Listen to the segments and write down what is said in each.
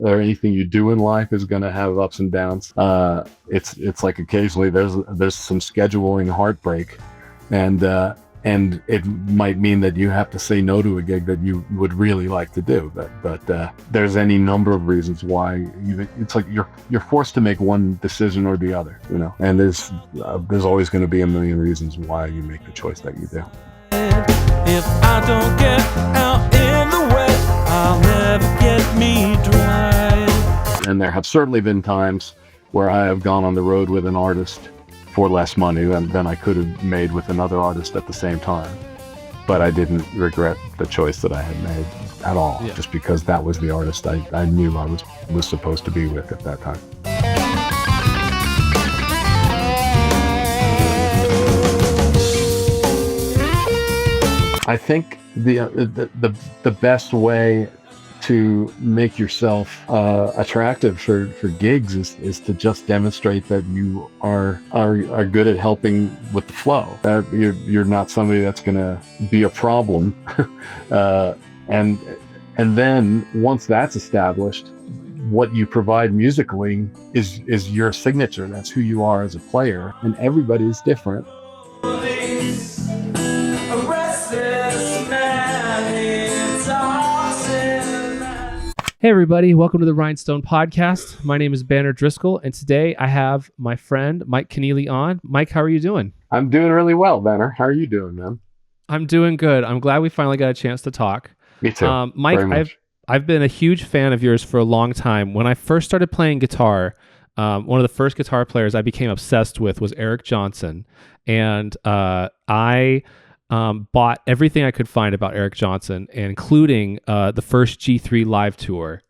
or anything you do in life is going to have ups and downs. It's like occasionally there's some scheduling heartbreak, and it might mean that you have to say no to a gig that you would really like to do. But there's any number of reasons why it's like you're forced to make one decision or the other, And there's always going to be a million reasons why you make the choice that you do. If I don't get out in the wet, I'll never get me dry. And there have certainly been times where I have gone on the road with an artist for less money than I could have made with another artist at the same time. But I didn't regret the choice that I had made at all, just because that was the artist I knew I was supposed to be with at that time. I think the best way to make yourself attractive for gigs is to just demonstrate that you are good at helping with the flow. That you're not somebody that's going to be a problem, and then once that's established, what you provide musically is your signature. That's who you are as a player, and everybody's different. Hey everybody, welcome to the Rhynestone Podcast. My name is Banner Driskell, and today I have my friend Mike Keneally on. Mike, how are you doing? I'm doing really well, Banner. How are you doing, man? I'm doing good. I'm glad we finally got a chance to talk. Me too. Mike, I've been a huge fan of yours for a long time. When I first started playing guitar, one of the first guitar players I became obsessed with was Eric Johnson, and I bought everything I could find about Eric Johnson, including the first G3 live tour,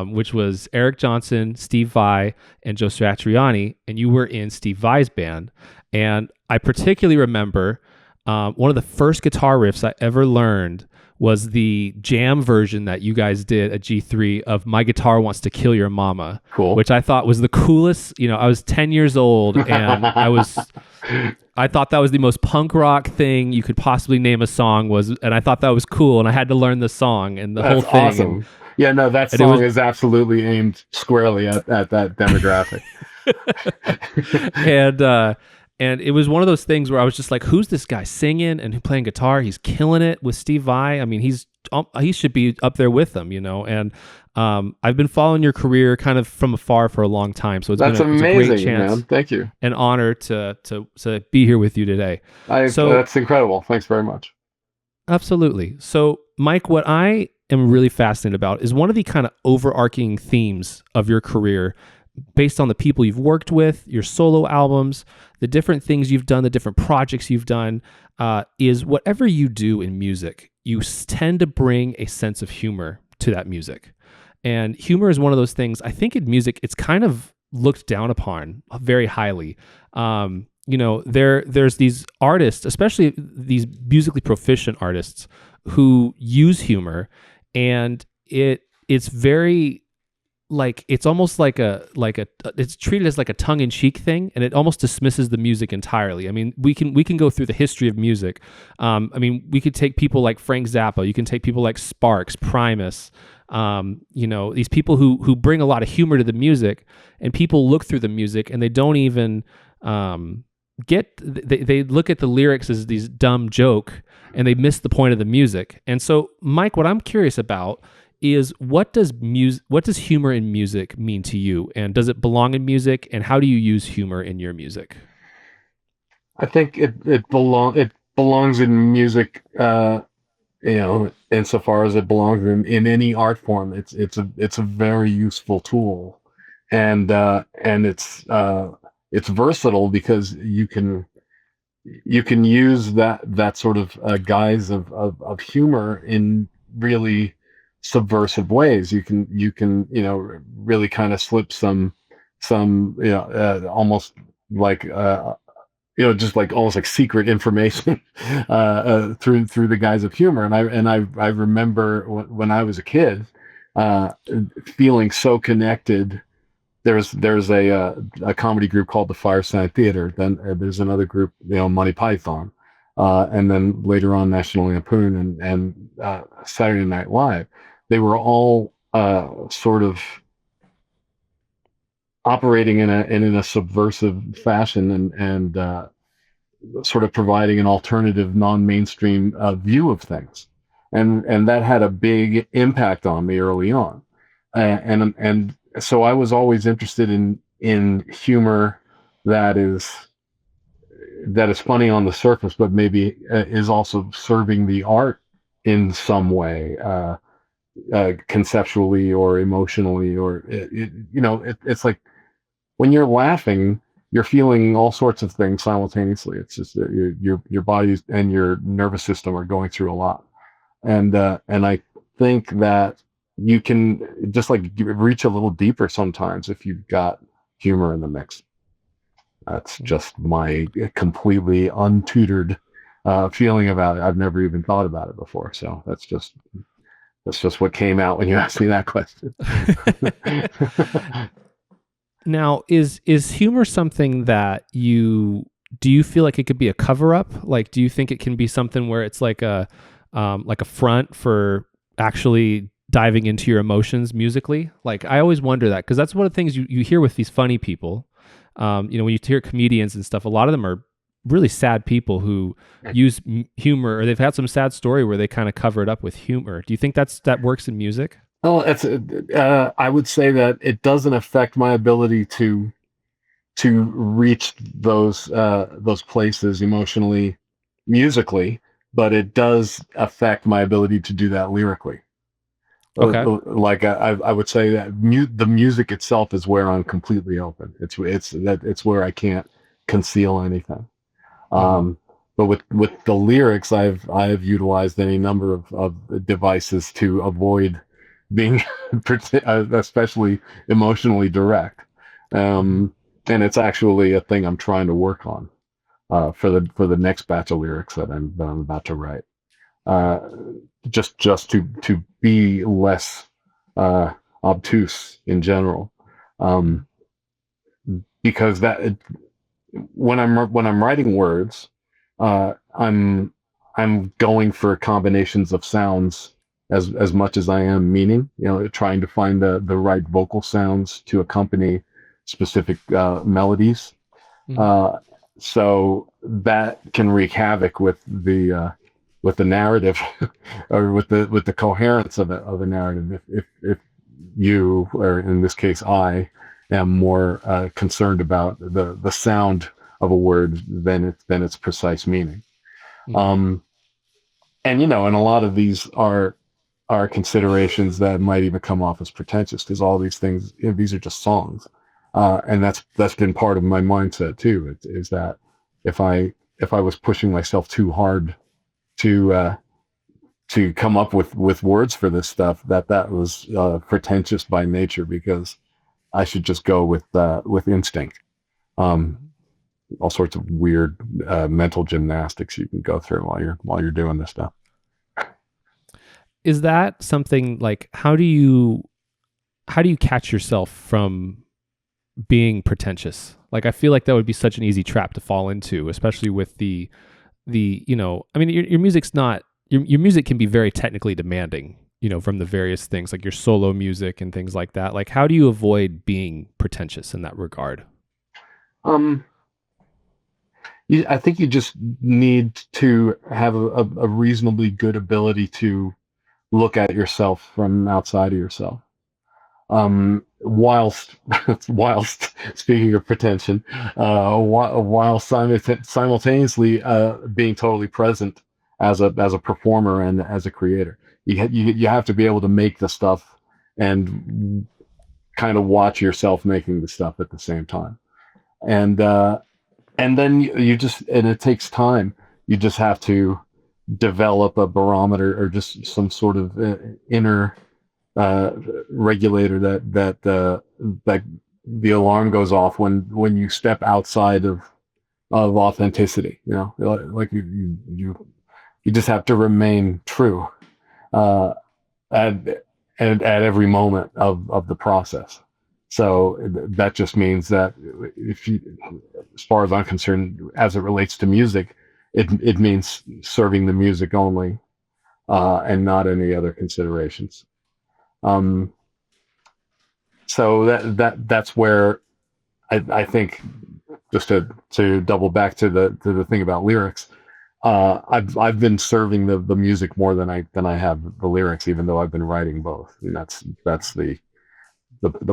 which was Eric Johnson, Steve Vai, and Joe Satriani, and you were in Steve Vai's band. And I particularly remember one of the first guitar riffs I ever learned was the jam version that you guys did at G3 of My Guitar Wants to Kill Your Mama. Cool. Which I thought was the coolest. I was 10 years old, and I thought that was the most punk rock thing you could possibly name a song and I thought that was cool, and I had to learn the song and the whole thing. Awesome. That song is absolutely aimed squarely at that demographic. And it was one of those things where I was just like, who's this guy singing and playing guitar? He's killing it with Steve Vai. I mean, he should be up there with them, And I've been following your career kind of from afar for a long time. So it's That's been a amazing, great chance, man. Thank you. An honor to be here with you today. That's incredible. Thanks very much. Absolutely. So, Mike, what I am really fascinated about is one of the kind of overarching themes of your career, based on the people you've worked with, your solo albums, the different things you've done, the different projects you've done, is whatever you do in music, you tend to bring a sense of humor to that music. And humor is one of those things, I think in music, it's kind of looked down upon very highly. There's these artists, especially these musically proficient artists, who use humor, and it's very it's almost like it's treated as like a tongue-in-cheek thing, and it almost dismisses the music entirely. I mean, we can go through the history of music. We could take people like Frank Zappa. You can take people like Sparks, Primus. These people who bring a lot of humor to the music, and people look through the music and they don't even they look at the lyrics as these dumb joke, and they miss the point of the music. And so, Mike, what I'm curious about is what does humor in music mean to you, and does it belong in music, and how do you use humor in your music? I think it belongs in music, insofar as it belongs in any art form. It's a very useful tool, and it's versatile because you can use that sort of guise of humor in really subversive ways. You can really kind of slip some almost like just like almost like secret information through the guise of humor. And I remember when I was a kid feeling so connected. There's a comedy group called the Fireside Theater. Then there's another group, Monty Python, and then later on National Lampoon and Saturday Night Live. They were all sort of operating in a subversive fashion, and sort of providing an alternative, non-mainstream view of things, and that had a big impact on me early on, and so I was always interested in humor that is funny on the surface, but maybe is also serving the art in some way, conceptually or emotionally, or it's like when you're laughing, you're feeling all sorts of things simultaneously. It's just that your body and your nervous system are going through a lot, and I think that you can just like reach a little deeper sometimes if you've got humor in the mix. That's just my completely untutored feeling about it. I've never even thought about it before, so that's just what came out when you asked me that question. Now, is humor something that do you feel like it could be a cover up? Like, do you think it can be something where it's like a front for actually diving into your emotions musically? Like, I always wonder that, because that's one of the things you hear with these funny people. When you hear comedians and stuff, a lot of them are really sad people who use humor, or they've had some sad story where they kind of cover it up with humor. Do you think that works in music? Well, I would say that it doesn't affect my ability to reach those places emotionally, musically, but it does affect my ability to do that lyrically. Okay. Like I would say that the music itself is where I'm completely open. It's where I can't conceal anything. But with the lyrics, I've utilized any number of devices to avoid being especially emotionally direct. And it's actually a thing I'm trying to work on for the next batch of lyrics that I'm about to write. Just to be less obtuse in general, because that when I'm writing words, I'm going for combinations of sounds as much as I am meaning. Trying to find the right vocal sounds to accompany specific melodies. So that can wreak havoc with the narrative or with the coherence of a narrative. If you, or in this case I, am more concerned about the sound of a word than its precise meaning. And and a lot of these are considerations that might even come off as pretentious, because all these things, these are just songs, and that's been part of my mindset too. Is that if I was pushing myself too hard to come up with words for this stuff, that was pretentious by nature, because I should just go with instinct. All sorts of weird mental gymnastics you can go through while you're doing this stuff. Is that something like, how do you catch yourself from being pretentious? Like, I feel like that would be such an easy trap to fall into, especially with the I mean, your music's not, your music can be very technically demanding, from the various things like your solo music and things like that. Like, how do you avoid being pretentious in that regard? I think you just need to have a reasonably good ability to look at yourself from outside of yourself. Whilst speaking of pretension, while simultaneously being totally present as a performer and as a creator. You have to be able to make the stuff and kind of watch yourself making the stuff at the same time. And then and it takes time. You just have to develop a barometer, or just some sort of inner regulator that the alarm goes off when you step outside of authenticity. Like you just have to remain true at every moment of the process. So that just means that as far as I'm concerned, as it relates to music, it means serving the music only, and not any other considerations. So that's where I think just to double back to the thing about lyrics, I've been serving the music more than I have the lyrics, even though I've been writing both, and that's the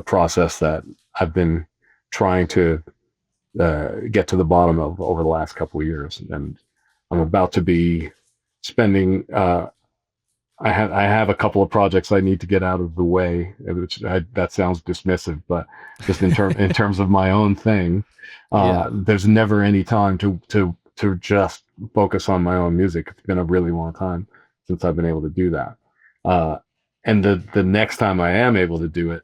process that I've been trying to get to the bottom of over the last couple of years, and I'm about to be spending. I have a couple of projects I need to get out of the way, which that sounds dismissive, but just in terms of my own thing, there's never any time to just focus on my own music. It's been a really long time since I've been able to do that, and the next time I am able to do it,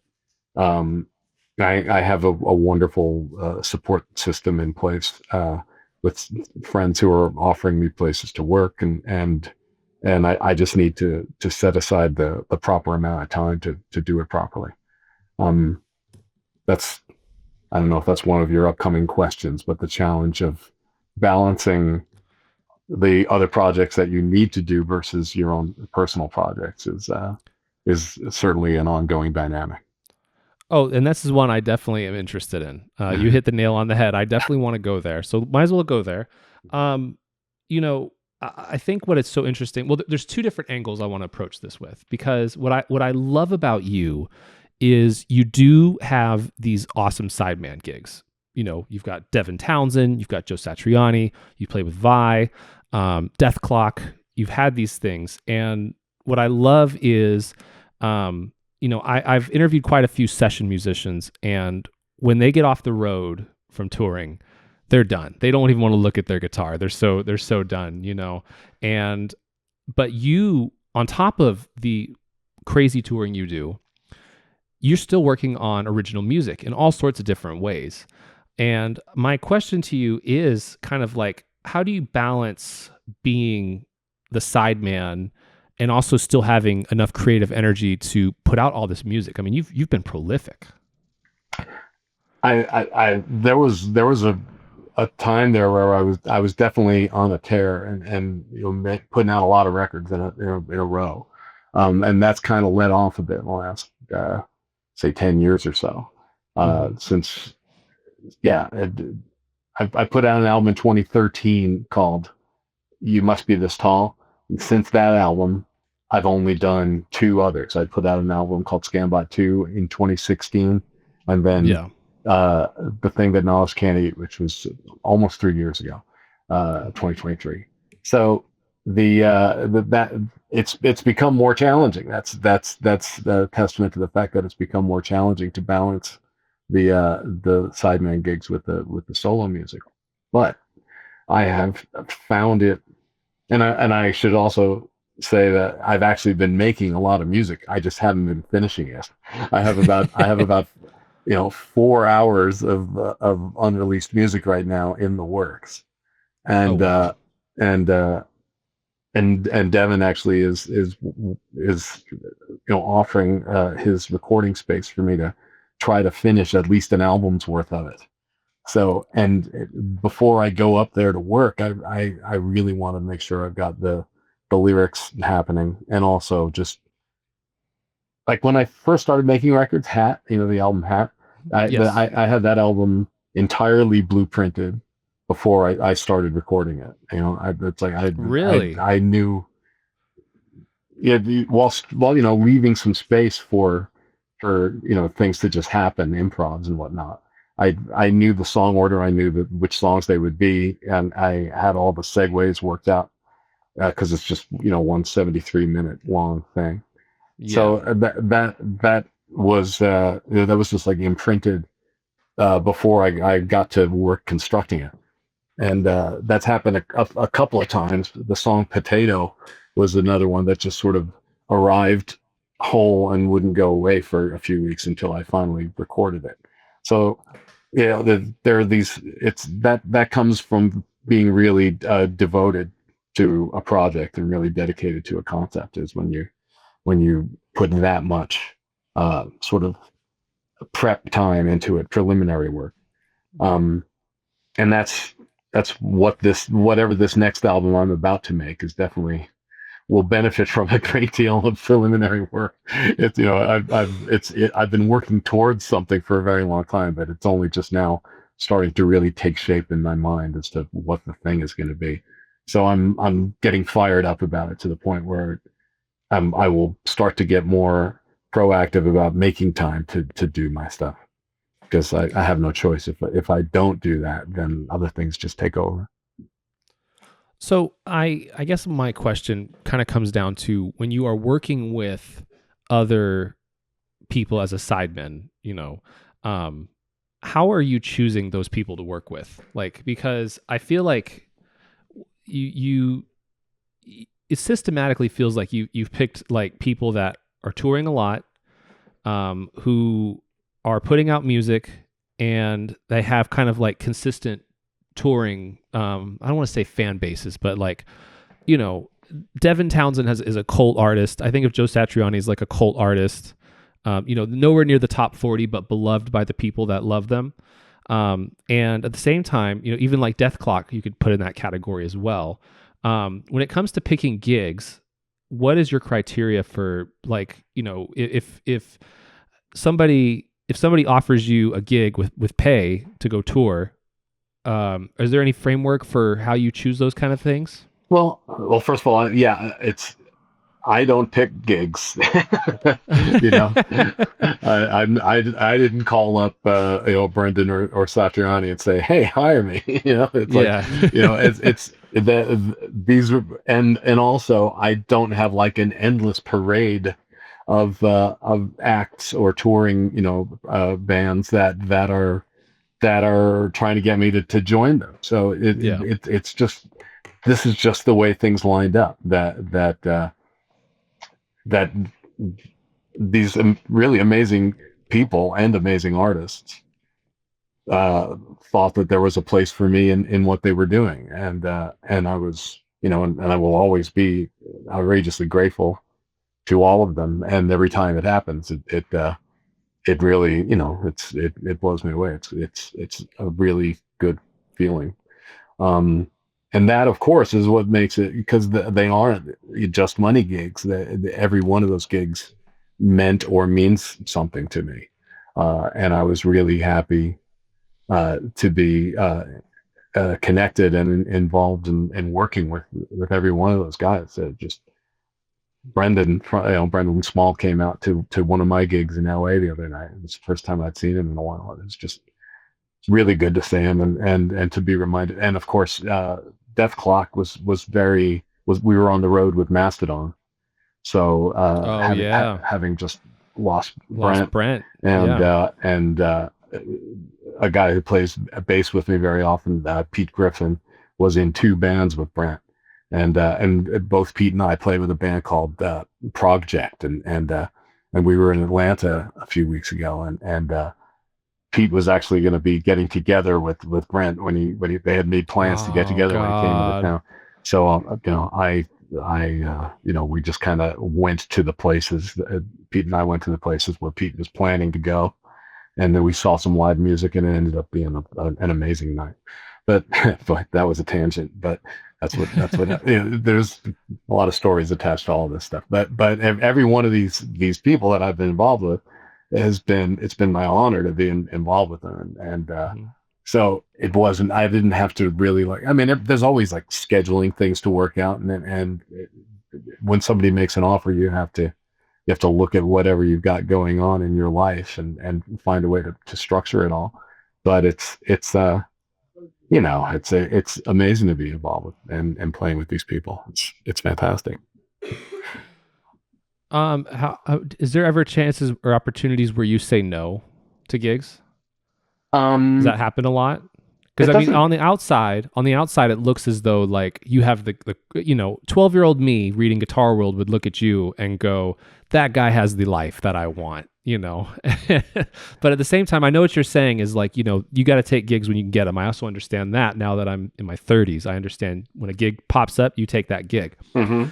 I have a wonderful support system in place with friends who are offering me places to work, and I just need to set aside the proper amount of time to do it properly. That's I don't know if that's one of your upcoming questions, but the challenge of balancing the other projects that you need to do versus your own personal projects is certainly an ongoing dynamic. Oh, and this is one I definitely am interested in. You hit the nail on the head. I definitely want to go there. So might as well go there. You know, I think what is so interesting. Well, there's two different angles I want to approach this with, because what I love about you is you do have these awesome sideman gigs. You know, you've got Devin Townsend, you've got Joe Satriani, you play with Vai, Dethklok. You've had these things, and what I love is, you know, I've interviewed quite a few session musicians, and when they get off the road from touring, they're done. They don't even want to look at their guitar. They're so done, you know. But you, on top of the crazy touring you do, you're still working on original music in all sorts of different ways. And my question to you is kind of like, how do you balance being the sideman and also still having enough creative energy to put out all this music? I mean, you've been prolific. There was a time there where I was definitely on a tear and you know, putting out a lot of records in a row, and that's kind of let off a bit in the last say 10 years or so, since I put out an album in 2013 called "You Must Be This Tall." And since that album, I've only done two others. I put out an album called Scambot 2 in 2016, and then The Thing That Knowledge Can't Eat, which was almost 3 years ago, 2023. So that it's become more challenging. That's a testament to the fact that it's become more challenging to balance the sideman gigs with the solo music. But I have found it, and I should also say that I've actually been making a lot of music. I just haven't been finishing it. I have about 4 hours of unreleased music right now in the works, and and Devin actually is offering his recording space for me to try to finish at least an album's worth of it. So, and before I go up there to work, I really want to make sure I've got the lyrics happening, and also just like when I first started making records, Hat, the album Hat, I had that album entirely blueprinted before I started recording it. It's like I knew, while leaving some space for things to just happen, improvs and whatnot. I knew the song order, I knew which songs they would be, and I had all the segues worked out because it's just 173-minute long thing. Yeah. So that was just like imprinted before I got to work constructing it, and that's happened a couple of times. The song Potato was another one that just sort of arrived whole and wouldn't go away for a few weeks until I finally recorded it. So there are these. That comes from being really devoted to a project and really dedicated to a concept, is when you put that much sort of prep time into it, preliminary work, and that's whatever this next album I'm about to make is definitely will benefit from a great deal of preliminary work. It's, I've been working towards something for a very long time, but it's only just now starting to really take shape in my mind as to what the thing is going to be. So I'm getting fired up about it to the point where I will start to get more proactive about making time to do my stuff, because I have no choice. If I don't do that, then other things just take over. So I guess my question kind of comes down to, when you are working with other people as a sideman, how are you choosing those people to work with? Like, because I feel like it systematically feels like you've picked like people that are touring a lot, who are putting out music, and they have kind of like consistent touring. I don't want to say fan bases, but like, Devin Townsend is a cult artist. I think of Joe Satriani as like a cult artist. Nowhere near the top 40, but beloved by the people that love them. And at the same time, even like Dethklok, you could put in that category as well. When it comes to picking gigs, what is your criteria for, like, if somebody offers you a gig with pay to go tour, is there any framework for how you choose those kind of things? Well, first of all, I don't pick gigs. I didn't call up Brendan or Satriani and say, "Hey, hire me." It's like, it's these are, and also I don't have like an endless parade of acts or touring bands that are trying to get me to join them. So it's just, this is just the way things lined up, that these really amazing people and amazing artists thought that there was a place for me in what they were doing, and I was, and I will always be outrageously grateful to all of them. And every time it happens, it really, it blows me away. It's a really good feeling. And that, of course, is what makes it, because they aren't just money gigs. Every one of those gigs meant or means something to me. And I was really happy to be connected and involved in working with every one of those guys. Just Brendan Small came out to one of my gigs in LA the other night. It was the first time I'd seen him in a while. It was just really good to see him and to be reminded. And of course, Dethklok we were on the road with Mastodon. So having just lost Brent. And a guy who plays bass with me very often, Pete Griffin, was in two bands with Brent. And both Pete and I played with a band called Project, and we were in Atlanta a few weeks ago, and Pete was actually going to be getting together with Brent when they had made plans to get together when he came into town. So we just kind of went to the places. Pete and I went to the places where Pete was planning to go, and then we saw some live music, and it ended up being an amazing night. But that was a tangent. But that's what there's a lot of stories attached to all this stuff. But every one of these people that I've been involved with, it's been my honor to be involved with them. And so I didn't have to really there's always like scheduling things to work out. And when somebody makes an offer, you have to look at whatever you've got going on in your life and find a way to structure it all. But it's amazing to be involved with and playing with these people. It's fantastic. How is there ever chances or opportunities where you say no to gigs? Does that happen a lot? Because I mean, on the outside, it looks as though like you have the 12-year-old me reading Guitar World would look at you and go, that guy has the life that I want, But at the same time, I know what you're saying is like, you got to take gigs when you can get them. I also understand that now that I'm in my 30s. I understand when a gig pops up, you take that gig. Mm-hmm.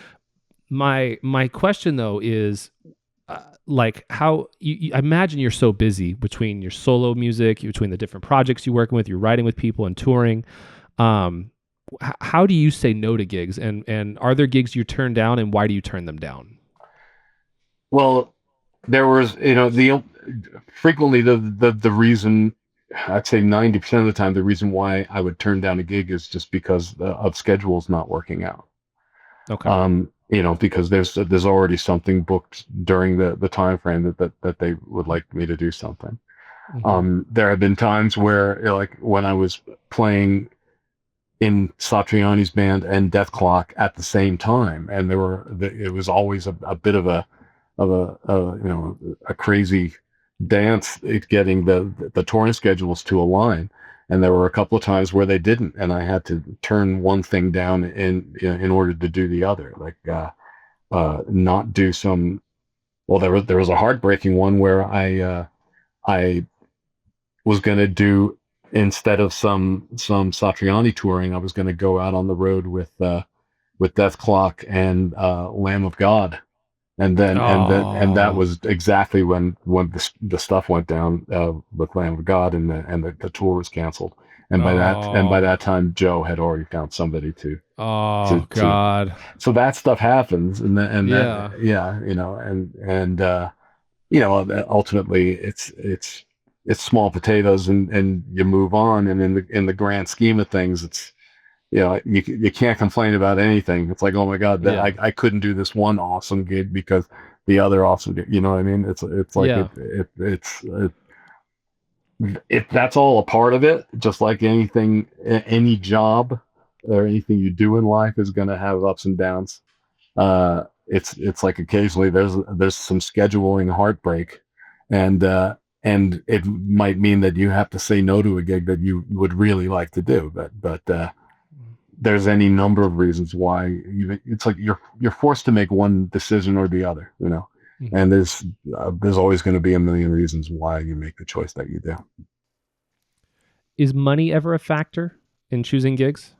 My question though is, like, how I imagine you're so busy between your solo music, between the different projects you're working with, you're writing with people and touring. how do you say no to gigs, and are there gigs you turn down, and why do you turn them down? Well, there was, the frequently the reason, I'd say 90% of the time, the reason why I would turn down a gig is just because of schedules not working out. Okay. Because there's already something booked during the time frame that they would like me to do something. There have been times where, like when I was playing in Satriani's band and Dethklok at the same time, and it was always a bit of a crazy dance getting the touring schedules to align. And there were a couple of times where they didn't, and I had to turn one thing down in order to do the other, like not do some. Well, there was a heartbreaking one where I was going to do, instead of some Satriani touring, I was going to go out on the road with Dethklok and Lamb of God, and that was exactly when the stuff went down with Lamb of God, and the tour was canceled. And by that time, Joe had already found somebody to. God. So that stuff happens, and Yeah. that, yeah, ultimately it's small potatoes, and you move on. And in the grand scheme of things, it's, you can't complain about anything. It's like, oh my God, that I couldn't do this one awesome gig because the other awesome gig, you know what I mean? It's like, that's all a part of it. Just like anything, any job or anything you do in life is going to have ups and downs. It's like occasionally there's some scheduling heartbreak, and it might mean that you have to say no to a gig that you would really like to do, but there's any number of reasons why it's like you're forced to make one decision or the other, and there's always going to be a million reasons why you make the choice that you do. Is money ever a factor in choosing gigs?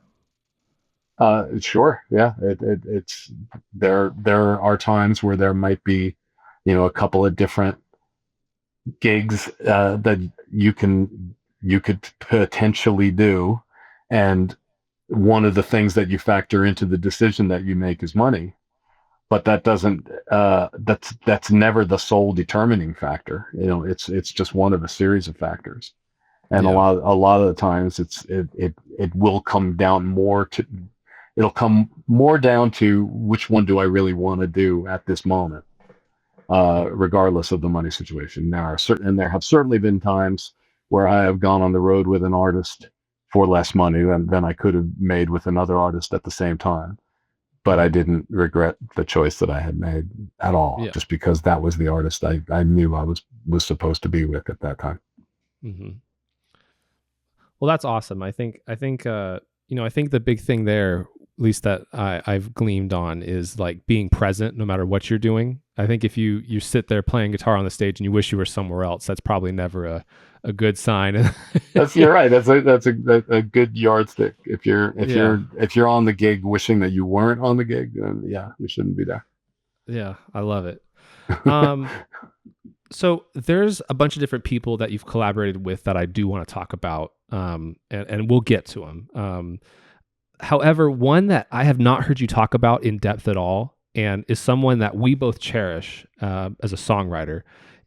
Sure. Yeah. It's there are times where there might be, a couple of different gigs that you could potentially do, and one of the things that you factor into the decision that you make is money, but that doesn't that's never the sole determining factor. It's just one of a series of factors, and a lot of the times it will come down more to, it'll come more down to which one do I really want to do at this moment, regardless of the money situation. There have certainly been times where I have gone on the road with an artist for less money than I could have made with another artist at the same time. But I didn't regret the choice that I had made at all, just because that was the artist I knew I was supposed to be with at that time. Mm-hmm. Well, that's awesome. I think the big thing there, at least that I've gleamed on, is like being present no matter what you're doing. I think if you sit there playing guitar on the stage and you wish you were somewhere else, that's probably never a good sign. You're right. That's a good yardstick. If you're on the gig wishing that you weren't on the gig, then you shouldn't be there. Yeah, I love it. So there's a bunch of different people that you've collaborated with that I do want to talk about, and we'll get to them. However, one that I have not heard you talk about in depth at all, and is someone that we both cherish as a songwriter,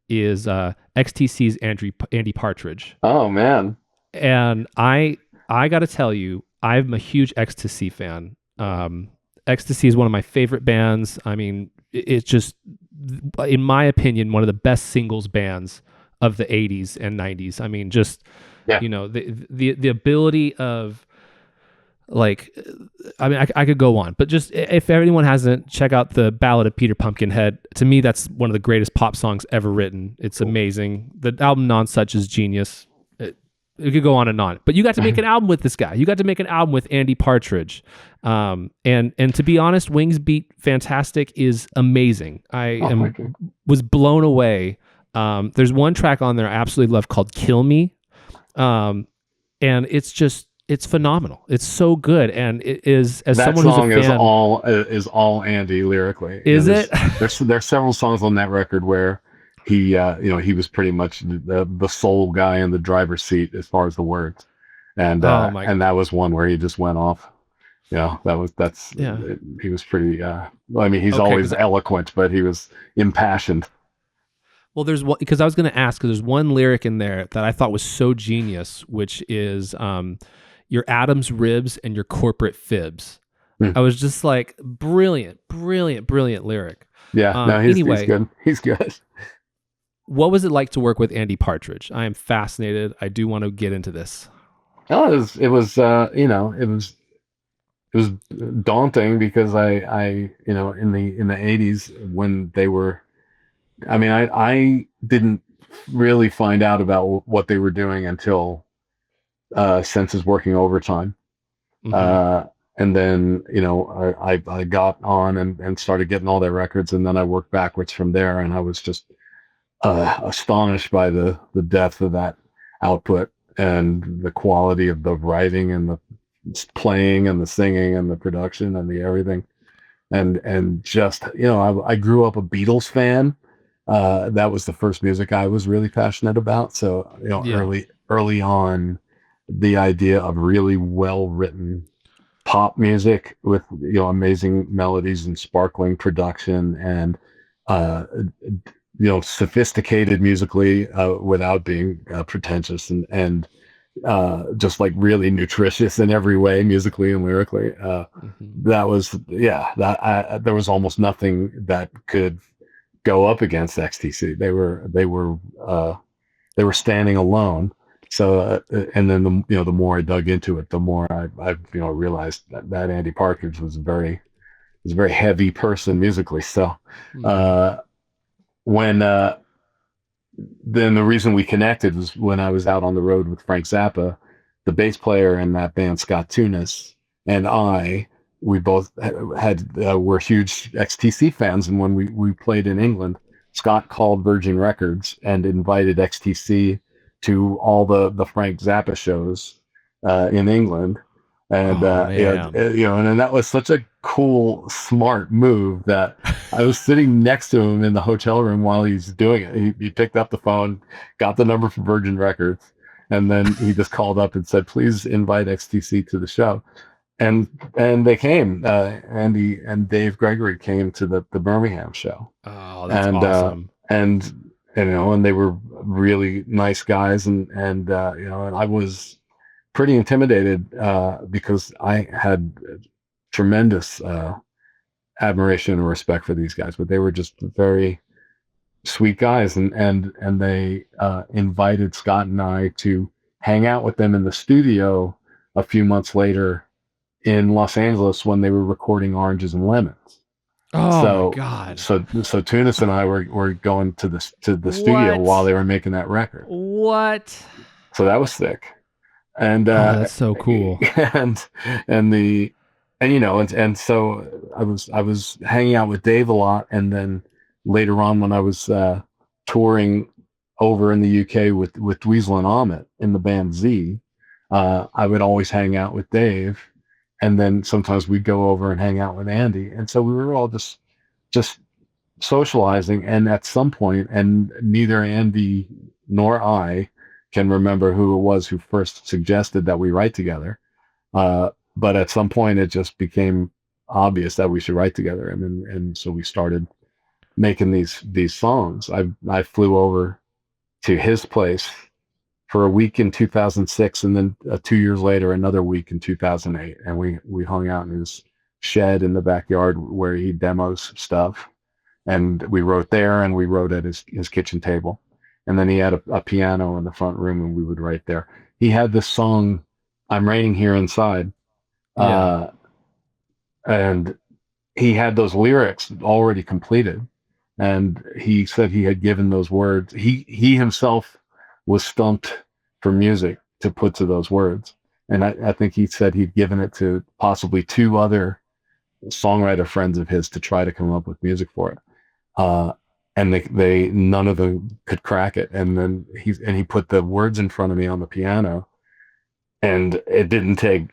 is XTC's Andy Partridge. Oh man! And I got to tell you, I'm a huge XTC fan. XTC is one of my favorite bands. I mean, it's just, in my opinion, one of the best singles bands of the 80s and 90s. I mean, just the ability of, like, I mean, I could go on, but just, if anyone hasn't, check out the Ballad of Peter Pumpkinhead. To me, that's one of the greatest pop songs ever written. It's amazing. The album Nonsuch is genius. It could go on and on, but you got to make an album with this guy. You got to make an album with Andy Partridge. And to be honest, Wings Beat Fantastic is amazing. Was blown away. There's one track on there I absolutely love called Kill Me. And it's phenomenal. It's so good, and it is, as that someone song who's a fan, is all Andy lyrically. Is There's several songs on that record where he was pretty much the sole guy in the driver's seat as far as the words, and that was one where he just went off. Yeah. he was pretty, well, I mean, he's Okay, always eloquent, but he was impassioned. well, there's one, because I was going to ask, because there's one lyric in there that I thought was so genius, which is your Adam's ribs and your corporate fibs. Hmm. I was just like, brilliant, brilliant, brilliant lyric. Yeah, no, he's Anyway, good. He's good. what was it like to work with Andy Partridge? I am fascinated. I do want to get into this. Oh, it was daunting because in the 80s when they were, I mean, I didn't really find out about what they were doing until Senses working overtime. Mm-hmm. And then, I got on and started getting all their records, and then I worked backwards from there, and I was just astonished by the depth of that output and the quality of the writing and the playing and the singing and the production and the everything. And just, I grew up a Beatles fan. That was the first music I was really passionate about. So, Yeah. early on, the idea of really well written pop music with amazing melodies and sparkling production and uh, sophisticated musically without being pretentious and just like really nutritious in every way, musically and lyrically. Mm-hmm. That was, yeah, there was almost nothing that could go up against XTC. They were standing alone. So, and then the more I dug into it, the more I realized that Andy Partridge was a very heavy person musically. So, Mm-hmm. when then the reason we connected was when I was out on the road with Frank Zappa, the bass player in that band, Scott Tunis, and we both were huge XTC fans. And when we played in England, Scott called Virgin Records and invited XTC to all the Frank Zappa shows in England. And, Oh man. and that was such a cool, smart move that I was sitting next to him in the hotel room while he's doing it. He picked up the phone, got the number from Virgin Records, and then he just called up and said, "Please invite XTC to the show." And they came. Andy and Dave Gregory came to the Birmingham show, Oh, that's and awesome. and they were really nice guys, and I was pretty intimidated because I had tremendous admiration and respect for these guys, but they were just very sweet guys, and they invited Scott and I to hang out with them in the studio a few months later in Los Angeles when they were recording Oranges and Lemons. Oh my So God. so Tunis and I were going to the studio while What? they were making that record. What? So that was sick. And Oh, that's so cool. and and the and so I was hanging out with Dave a lot, and then later on when I was touring over in the UK with Dweezil and Ahmet in the band Z, I would always hang out with Dave, and then sometimes we'd go over and hang out with Andy, and so we were all just socializing. And at some point, and neither Andy nor I can remember who it was who first suggested that we write together. But at some point, it just became obvious that we should write together, and so we started making these songs. I flew over to his place for a week in 2006, and then 2 years later, another week in 2008, and we hung out in his shed in the backyard where he demos stuff, and we wrote there, and we wrote at his kitchen table. And then he had a piano in the front room, and we would write there. He had this song, "I'm Raining Here Inside," Yeah. uh, and he had those lyrics already completed. And he said he had given those words. He himself was stumped for music to put to those words. And I think he said he'd given it to possibly two other songwriter friends of his to try to come up with music for it. And they none of them could crack it. And then he put the words in front of me on the piano, and it didn't take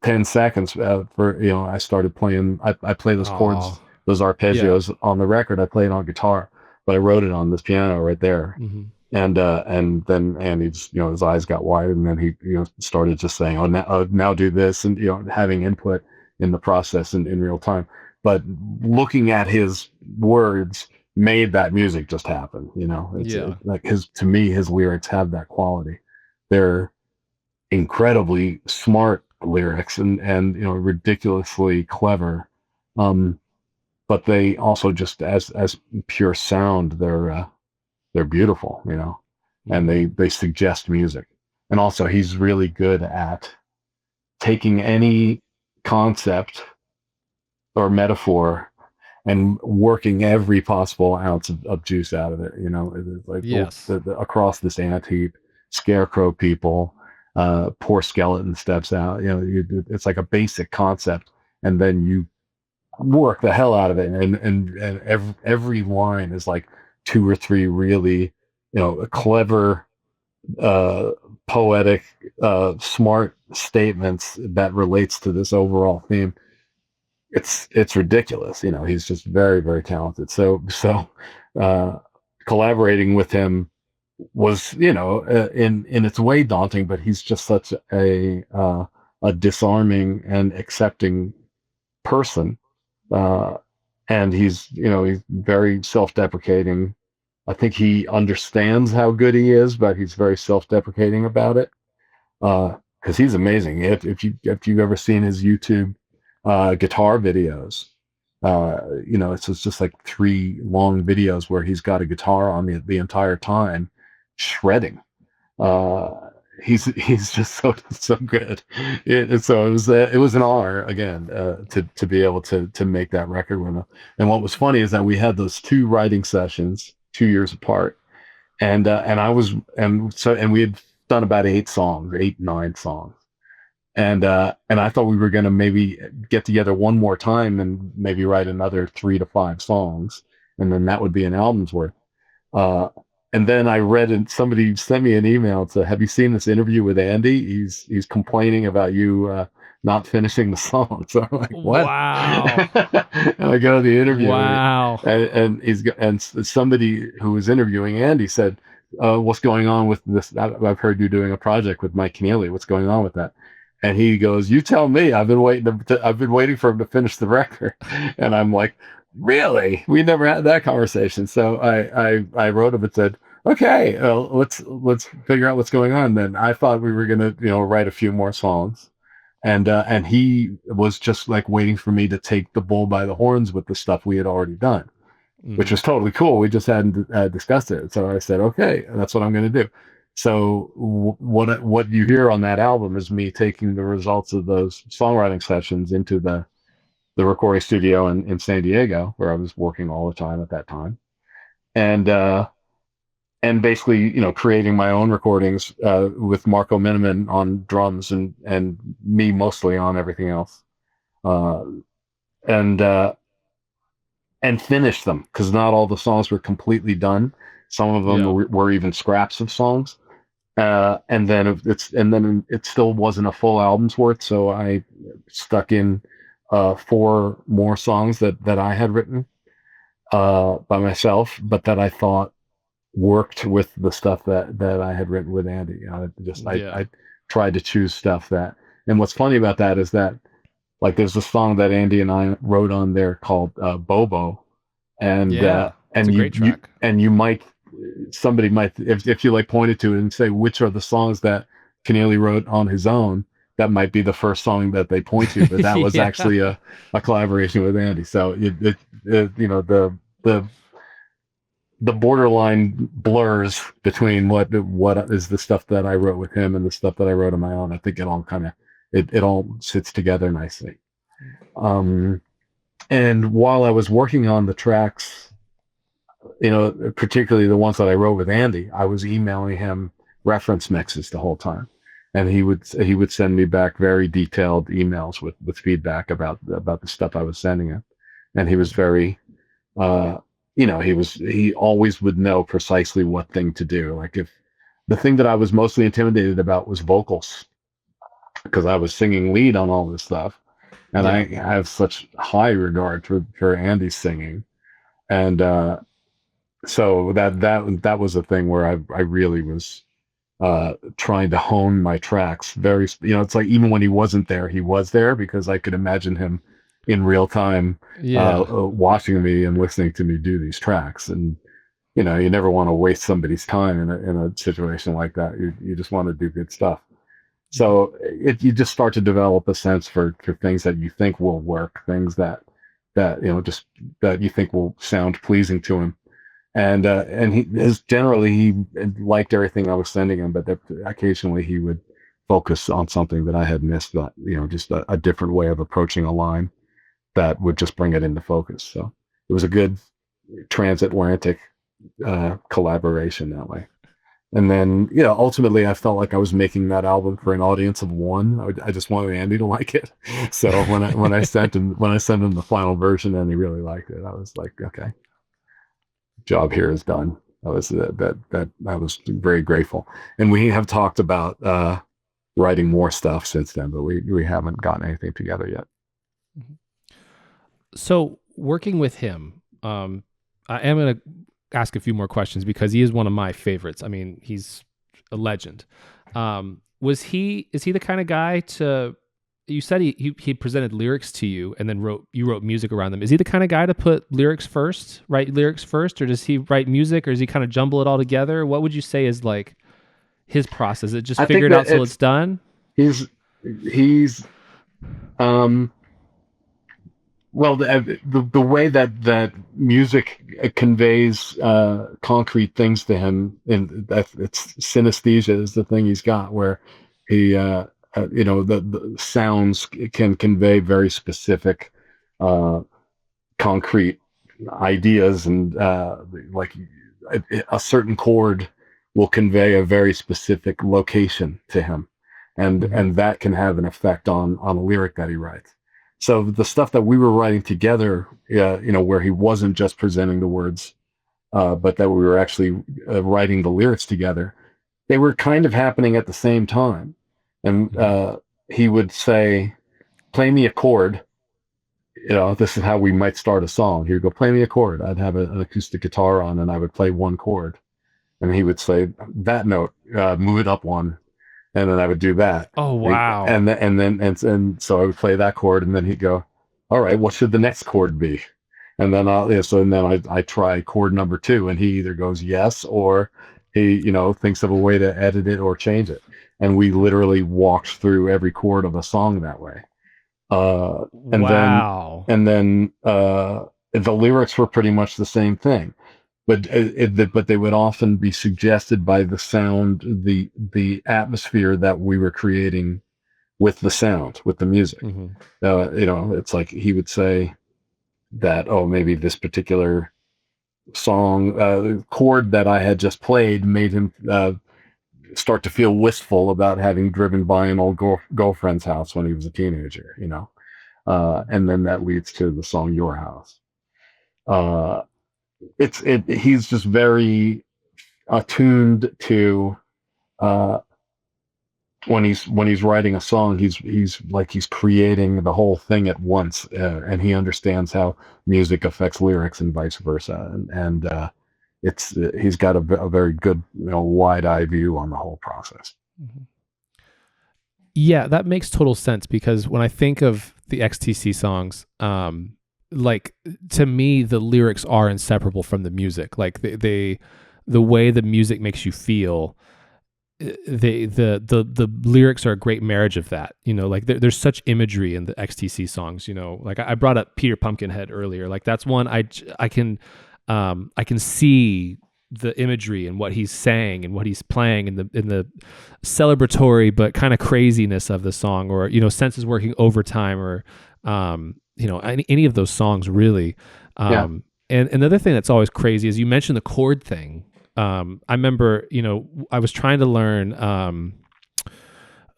10 seconds for I started playing. I play those chords, Oh. those arpeggios on the record. I play it on guitar, but I wrote it on this piano right there. Mm-hmm. And then Andy just his eyes got wide, and then he started just saying, "Oh, now do this," and having input. in the process in real time. But looking at his words made that music just happen. Like to me, his lyrics have that quality. They're incredibly smart lyrics and ridiculously clever. But they also just as pure sound, they're beautiful, and they suggest music. And also he's really good at taking any concept or metaphor and working every possible ounce of juice out of it. It's like Yes. across this antheap, scarecrow people, poor skeleton steps out. It's like a basic concept, and then you work the hell out of it, and every line is like two or three really clever, poetic, smart statements that relates to this overall theme. It's ridiculous. He's just very, very talented. So collaborating with him was, in its way daunting, but he's just such a disarming and accepting person. And he's very self-deprecating. I think he understands how good he is, but he's very self-deprecating about it. Because he's amazing. If you've ever seen his YouTube guitar videos, it's just like 3 long videos where he's got a guitar on the entire time, shredding. He's just so good. So it was an honor again to be able to make that record with him. And what was funny is that we had those 2 writing sessions 2 years apart, and we had done about 8, 9 songs. And I thought we were going to maybe get together one more time and maybe write another 3 to 5 songs, and then that would be an album's worth. And then I read, and somebody sent me an email to, have you seen this interview with Andy? He's complaining about you not finishing the song. So I'm like, what? Wow. And I go to the interview. Wow. And somebody who was interviewing Andy said, what's going on with this? I've heard you doing a project with Mike Keneally. What's going on with that? And he goes, you tell me. I've been waiting for him to finish the record. And I'm like, really? We never had that conversation. So I wrote him and said, okay, let's figure out what's going on. Then I thought we were gonna write a few more songs, and he was just like waiting for me to take the bull by the horns with the stuff we had already done, which was totally cool. We just hadn't discussed it. So I said, okay, that's what I'm gonna do. So what you hear on that album is me taking the results of those songwriting sessions into the recording studio in San Diego, where I was working all the time at that time, and basically creating my own recordings with Marco Miniman on drums and me mostly on everything else, and finish them, because not all the songs were completely done. Some of them were even scraps of songs. And then it still wasn't a full album's worth, so I stuck in 4 more songs that I had written by myself, but that I thought worked with the stuff that I had written with Andy. I tried to choose stuff that. And what's funny about that is that, like, there's a song that Andy and I wrote on there called Bobo, and it's a great track. Somebody might, if you like pointed to it and say which are the songs that Keneally wrote on his own, that might be the first song that they point to, but that was actually a collaboration with Andy. So the borderline blurs between what is the stuff that I wrote with him and the stuff that I wrote on my own. I think it all it all sits together nicely. And while I was working on the tracks, particularly the ones that I wrote with Andy, I was emailing him reference mixes the whole time, and he would send me back very detailed emails with feedback about the stuff I was sending him. And he was very, he always would know precisely what thing to do. Like, if the thing that I was mostly intimidated about was vocals, because I was singing lead on all this stuff, and I have such high regard for Andy's singing, and so that was a thing where I really was trying to hone my tracks. It's like even when he wasn't there, he was there because I could imagine him in real time watching me and listening to me do these tracks. And you never want to waste somebody's time in a situation like that. You just want to do good stuff. So you just start to develop a sense for things that you think will work, things that just that you think will sound pleasing to him. And he liked everything I was sending him, but occasionally he would focus on something that I had missed, that just a different way of approaching a line that would just bring it into focus. So it was a good transatlantic collaboration that way. And then, ultimately I felt like I was making that album for an audience of one. I just wanted Andy to like it. So when I sent him the final version and he really liked it, I was like, okay, job here is done. I was very grateful. And we have talked about writing more stuff since then, but we haven't gotten anything together yet. So working with him, I am going to ask a few more questions because he is one of my favorites. I mean, he's a legend. Is he the kind of guy you said he presented lyrics to you and then you wrote music around them. Is he the kind of guy to write lyrics first, or does he write music, or does he kind of jumble it all together? What would you say is like his process? Is it just figure it out till it's done? He's well, the way that music conveys concrete things to him, and it's synesthesia is the thing he's got, where he the sounds can convey very specific concrete ideas, and like a certain chord will convey a very specific location to him, and that can have an effect on a lyric that he writes. So the stuff that we were writing together, where he wasn't just presenting the words, but that we were actually writing the lyrics together, they were kind of happening at the same time. And he would say, play me a chord. This is how we might start a song. He would go, play me a chord. I'd have an acoustic guitar on and I would play one chord. And he would say, that note, move it up one. And then I would do that. Oh, wow. And so I would play that chord, and then he'd go, all right, what should the next chord be? And then I try chord number 2, and he either goes yes, or he, thinks of a way to edit it or change it. And we literally walked through every chord of a song that way. And then the lyrics were pretty much the same thing. But they would often be suggested by the sound, the atmosphere that we were creating with the sound, with the music. It's like he would say that, maybe this particular song chord that I had just played made him start to feel wistful about having driven by an old girlfriend's house when he was a teenager, and then that leads to the song Your House. He's just very attuned to when he's writing a song, he's creating the whole thing at once, and he understands how music affects lyrics and vice versa, and he's got a very good wide-eye view on the whole process. Yeah, that makes total sense, because when I think of the XTC songs, like, to me, the lyrics are inseparable from the music. Like the way the music makes you feel, the lyrics are a great marriage of that. Like there's such imagery in the XTC songs. Like I brought up Peter Pumpkinhead earlier. Like that's one I can see the imagery and what he's saying and what he's playing in the celebratory but kind of craziness of the song, or senses working overtime, or any of those songs really. And another thing that's always crazy is you mentioned the chord thing. I remember, I was trying to learn,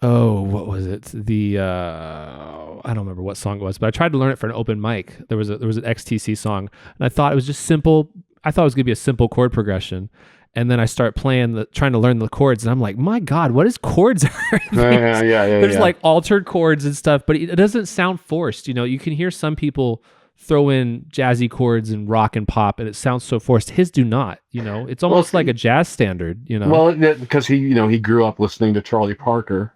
what was it? I don't remember what song it was, but I tried to learn it for an open mic. There was an XTC song, and I thought it was just simple. I thought it was going to be a simple chord progression. And then I start trying to learn the chords, and I'm like, my God, what is chords? There's like altered chords and stuff, but it doesn't sound forced. You can hear some people throw in jazzy chords and rock and pop, and it sounds so forced. His do not. It's almost like a jazz standard. Well, because he grew up listening to Charlie Parker,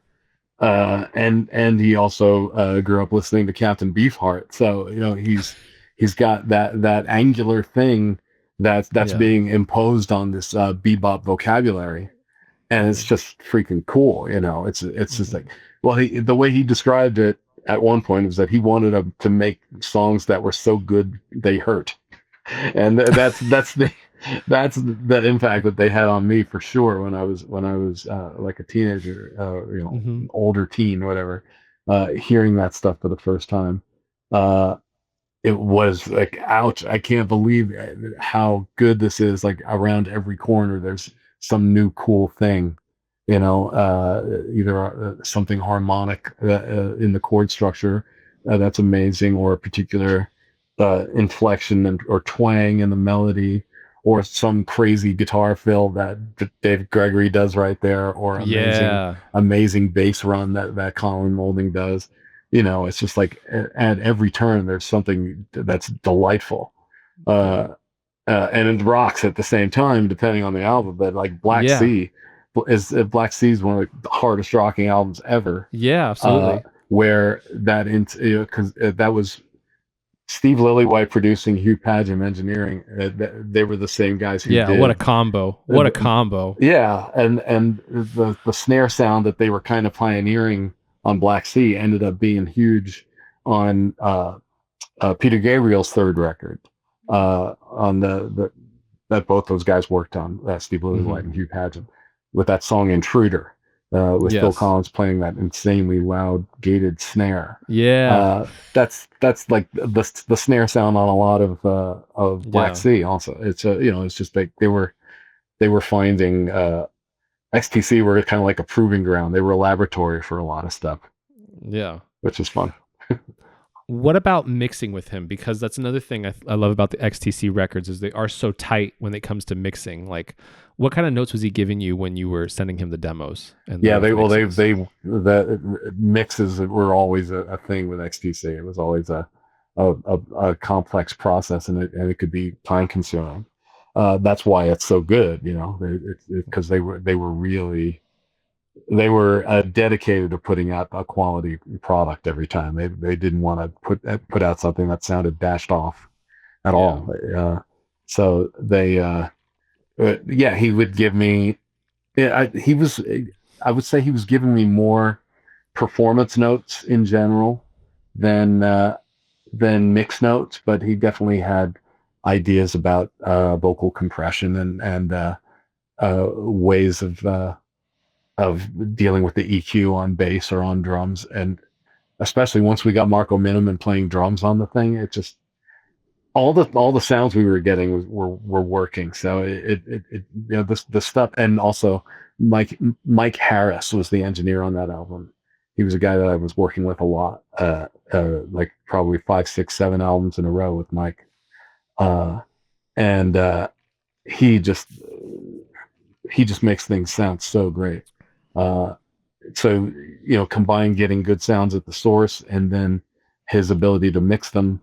and he also grew up listening to Captain Beefheart. So he's got that angular thing that's being imposed on this bebop vocabulary, and it's just freaking cool. It's just like, well, the way he described it at one point was that he wanted to make songs that were so good they hurt, and that's the impact that they had on me for sure when I was like a teenager, older teen, whatever, hearing that stuff for the first time. It was like, ouch, I can't believe how good this is. Like, around every corner there's some new cool thing, either something harmonic in the chord structure that's amazing, or a particular inflection or twang in the melody, or some crazy guitar fill that David Gregory does right there, or amazing bass run that Colin Moulding does. It's just like at every turn there's something that's delightful, and it rocks at the same time, depending on the album. But like Black Sea is one of the hardest rocking albums ever. Yeah, absolutely. Where that because that was Steve Lillywhite producing, Hugh Padgham engineering. They were the same guys who did. What a combo! What a combo! Yeah, and the snare sound that they were kind of pioneering on Black Sea ended up being huge on Peter Gabriel's third record, on that both those guys worked on, Steve Lillywhite and Hugh Padgham, with that song Intruder, with Phil Collins playing that insanely loud gated snare. That's like the snare sound on a lot of Black Sea also. It's it's just like they were finding XTC were kind of like a proving ground. They were a laboratory for a lot of stuff. Yeah. Which is fun. What about mixing with him? Because that's another thing I love about the XTC records, is they are so tight when it comes to mixing. Like, what kind of notes was he giving you when you were sending him the demos? The mixes were always a thing with XTC. It was always a complex process, and it could be time consuming. That's why it's so good, because they were really dedicated to putting out a quality product every time. They didn't want to put out something that sounded dashed off at all. So they he would give me. I would say he was giving me more performance notes in general than mix notes, but he definitely had ideas about vocal compression and ways of dealing with the EQ on bass or on drums. And especially once we got Marco Miniman playing drums on the thing, it just all the sounds we were getting were working. So the stuff. And also Mike Harris was the engineer on that album. He was a guy that I was working with a lot, like probably 5, 6, 7 albums in a row with Mike. And he just makes things sound so great. So combine getting good sounds at the source, and then his ability to mix them,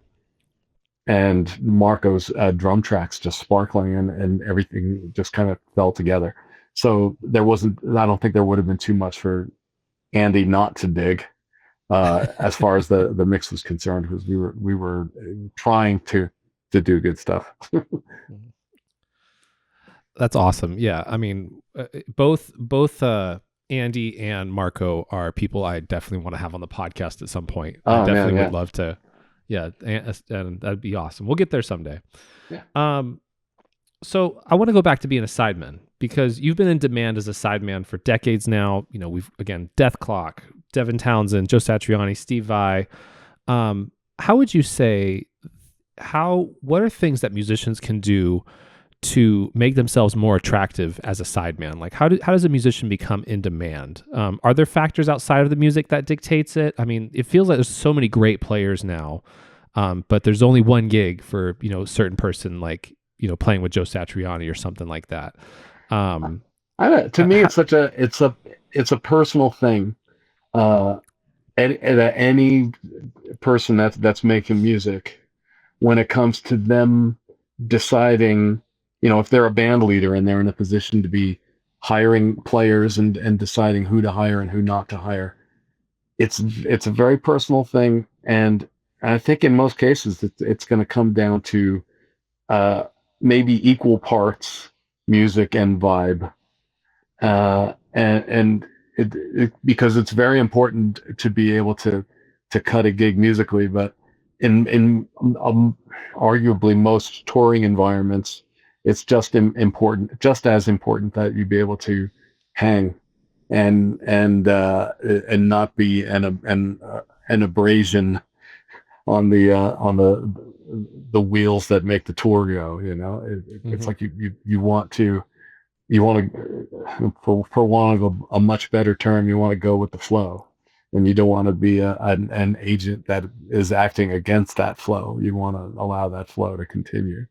and Marco's drum tracks just sparkling, and everything just kind of fell together. So I don't think there would have been too much for Andy not to dig, as far as the mix was concerned, because we were trying to do good stuff. That's awesome. Yeah, I mean, both Andy and Marco are people I definitely want to have on the podcast at some point. I definitely would love to. Yeah, and that'd be awesome. We'll get there someday. Yeah. So I want to go back to being a sideman, because you've been in demand as a sideman for decades now. We've, again, Dethklok, Devin Townsend, Joe Satriani, Steve Vai. How would you say, what are things that musicians can do to make themselves more attractive as a sideman? Like, how does a musician become in demand? Are there factors outside of the music that dictates it? I mean, it feels like there's so many great players now, but there's only one gig for, a certain person, like, playing with Joe Satriani or something like that. To me, it's a personal thing. Any person that's making music, when it comes to them deciding, if they're a band leader and they're in a position to be hiring players and deciding who to hire and who not to hire, it's a very personal thing, and I think in most cases it's going to come down to uh, maybe equal parts music and vibe, and because it's very important to be able to cut a gig musically, but in arguably most touring environments, it's just important, just as important that you be able to hang and not be an abrasion on the wheels that make the tour go. It's like you want to for want of a much better term, you want to go with the flow, and you don't want to be an agent that is acting against that flow. You want to allow that flow to continue.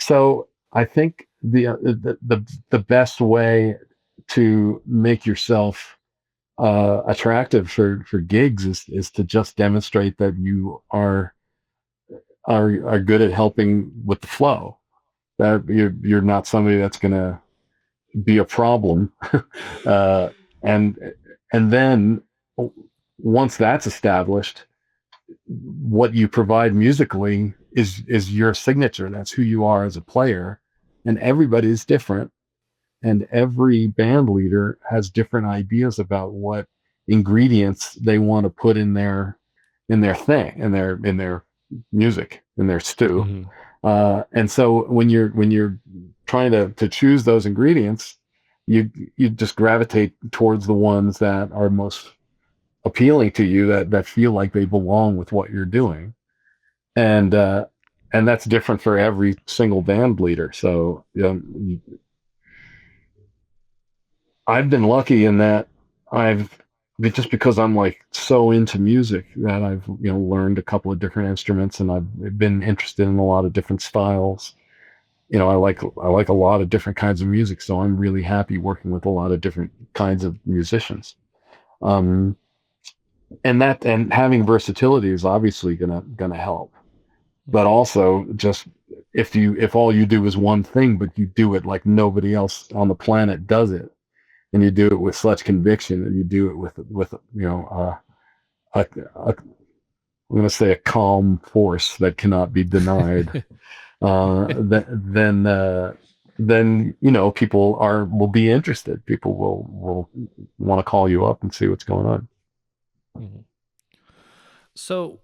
So I think the best way to make yourself attractive for gigs is to just demonstrate that you are good at helping with the flow. That you're not somebody that's going to be a problem, and then once that's established, what you provide musically is your signature. That's who you are as a player, and everybody is different. And every band leader has different ideas about what ingredients they want to put in their thing, in their music, in their stew. And so when you're trying to choose those ingredients, you just gravitate towards the ones that are most appealing to you, that feel like they belong with what you're doing. And that's different for every single band leader. So I've been lucky in that just because I'm like so into music that I've learned a couple of different instruments, and I've been interested in a lot of different styles. I like a lot of different kinds of music, so I'm really happy working with a lot of different kinds of musicians. And having versatility is obviously gonna help, but also just if all you do is one thing, but you do it like nobody else on the planet does it, and you do it with such conviction, and you do it with I'm going to say a calm force that cannot be denied. Then people will be interested. People will want to call you up and see what's going on. So,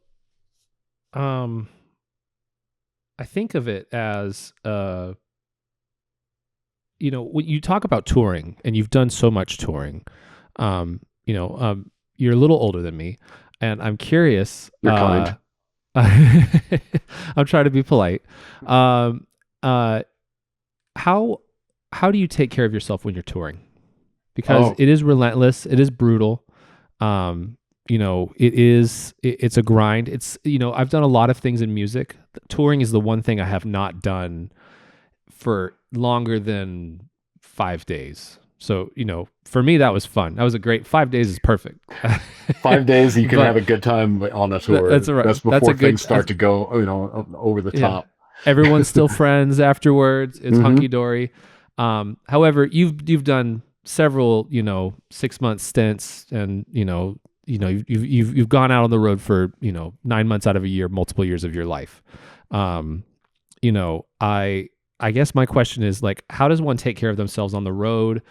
I think of it as when you talk about touring, and you've done so much touring, you're a little older than me, and I'm curious. You're kind. I'm trying to be polite. How do you take care of yourself when you're touring? Because it is relentless. It is brutal. It's a grind. It's, I've done a lot of things in music. Touring is the one thing I have not done for longer than 5 days. So, for me, that was fun. That was a great 5 days is perfect. 5 days, you can have a good time on a tour. That's right. That's before things start to go, over the top. Everyone's still friends afterwards. It's hunky dory. However, you've done several, 6-month stints, and you've gone out on the road for 9 months out of a year, multiple years of your life. I guess my question is, like, how does one take care of themselves on the road?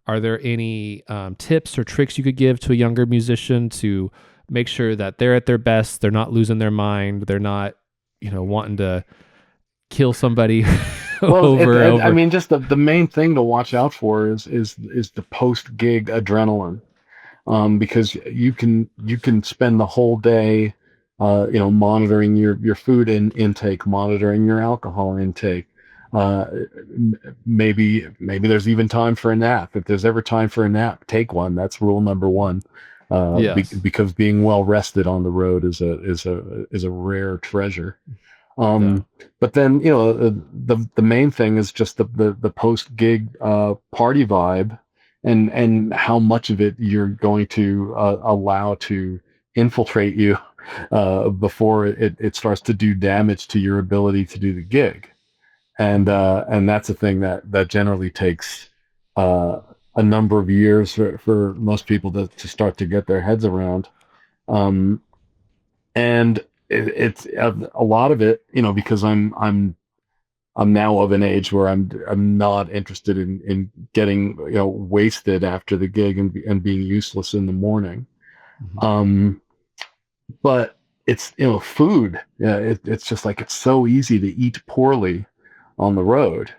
Are there any tips or tricks you could give to a younger musician to make sure that they're at their best, they're not losing their mind, they're not, wanting to kill somebody over? I mean, just the main thing to watch out for is the post-gig adrenaline, because you can spend the whole day, monitoring your food intake, monitoring your alcohol intake. Maybe there's even time for a nap. If there's ever time for a nap, take one. That's rule number one. Yes. Because being well rested on the road is a rare treasure. But then the main thing is just the post gig party vibe, and how much of it you're going to allow to infiltrate you before it starts to do damage to your ability to do the gig. And that's a thing that generally takes a number of years for most people to start to get their heads around. And it's a lot of it, because I'm now of an age where I'm not interested in getting wasted after the gig and being useless in the morning. But it's food. Yeah, it's just like it's so easy to eat poorly on the road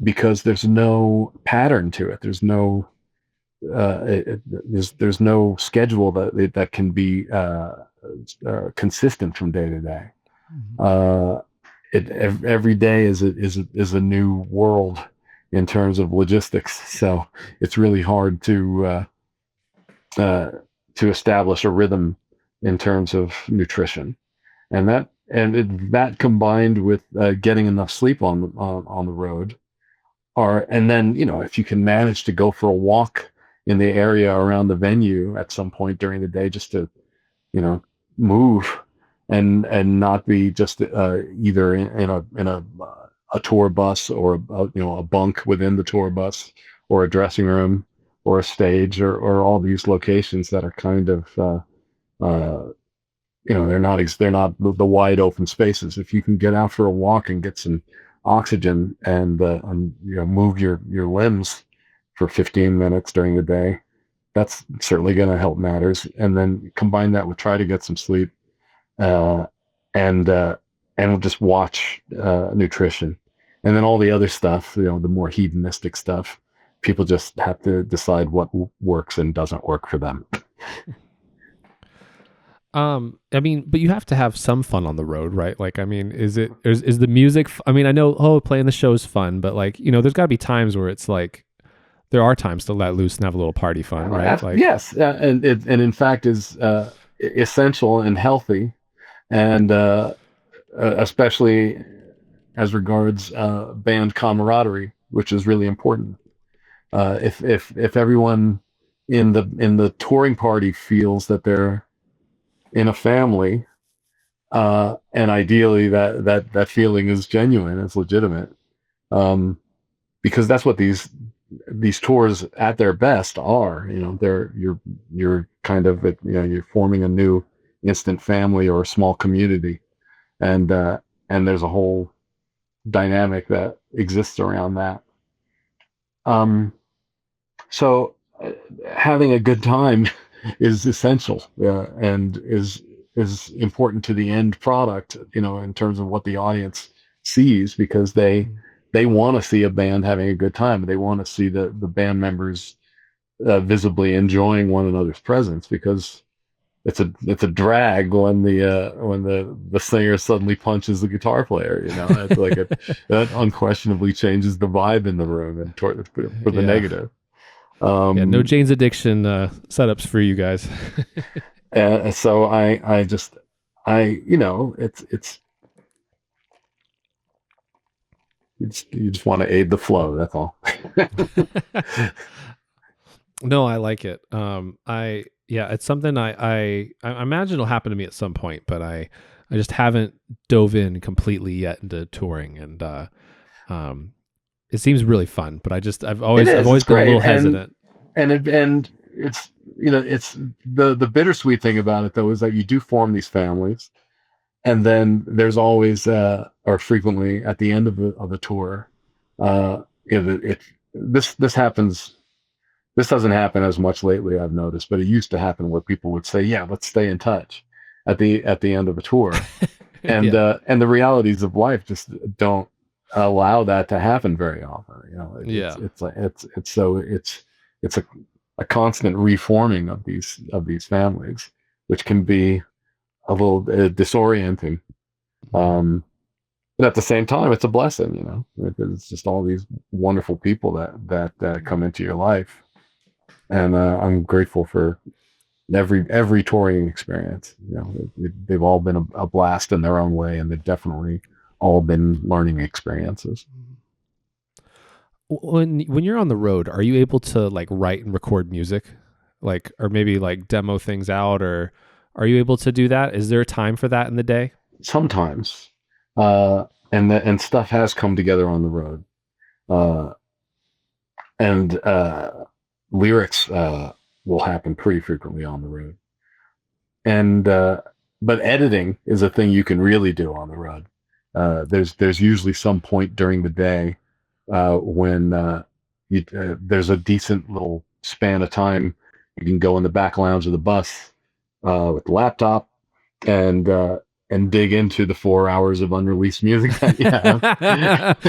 because there's no pattern to it. There's no there's no schedule that can be consistent from day to day. Every day is a new world in terms of logistics. So it's really hard to establish a rhythm in terms of nutrition, and that combined with getting enough sleep on the road, and then if you can manage to go for a walk in the area around the venue at some point during the day, just to move and not be just either in a tour bus or a bunk within the tour bus or a dressing room or a stage or all these locations that are kind of they're not the wide open spaces. If you can get out for a walk and get some oxygen and move your limbs for 15 minutes during the day, that's certainly going to help matters. And then combine that with try to get some sleep, and just watch nutrition, and then all the other stuff, the more hedonistic stuff. People just have to decide what works and doesn't work for them. I mean, but you have to have some fun on the road, right? Like, I mean, is the music, I mean, I know, playing the show is fun, but like, there's gotta be times where it's like, there are times to let loose and have a little party fun, right? Like, yes. And in fact is essential and healthy, and especially as regards band camaraderie, which is really important. If everyone in the touring party feels that they're in a family, and ideally that feeling is genuine, it's legitimate, because that's what these tours at their best are. You're kind of you're forming a new instant family or a small community, and there's a whole dynamic that exists around that. So having a good time is essential, and is important to the end product, in terms of what the audience sees, because they want to see a band having a good time. They want to see the band members visibly enjoying one another's presence, because it's a drag when the singer suddenly punches the guitar player. It's like that unquestionably changes the vibe in the room and for the negative. No Jane's Addiction setups for you guys. So I just you just want to aid the flow. That's all. No, I like it. It's something I imagine it'll happen to me at some point, but I just haven't dove in completely yet into touring, and it seems really fun. But I've always been a little hesitant. And it's it's the bittersweet thing about it, though, is that you do form these families, and then there's always or frequently at the end of a tour, this happens. This doesn't happen as much lately, I've noticed, but it used to happen where people would say, "Yeah, let's stay in touch," at the end of a tour, and and the realities of life just don't allow that to happen very often. It's a constant reforming of these families, which can be a little disorienting. But at the same time, it's a blessing, it's just all these wonderful people that come into your life. And I'm grateful for every touring experience. They've all been a blast in their own way, and they've definitely all been learning experiences. When you're on the road, are you able to like write and record music, like, or maybe like demo things out, or Are you able to do that? Is there time for that in the day? Sometimes, and stuff has come together on the road, uh, and lyrics will happen pretty frequently on the road, and but editing is a thing you can really do on the road. There's usually some point during the day when there's a decent little span of time you can go in the back lounge of the bus with the laptop and dig into the 4 hours of unreleased music that you have.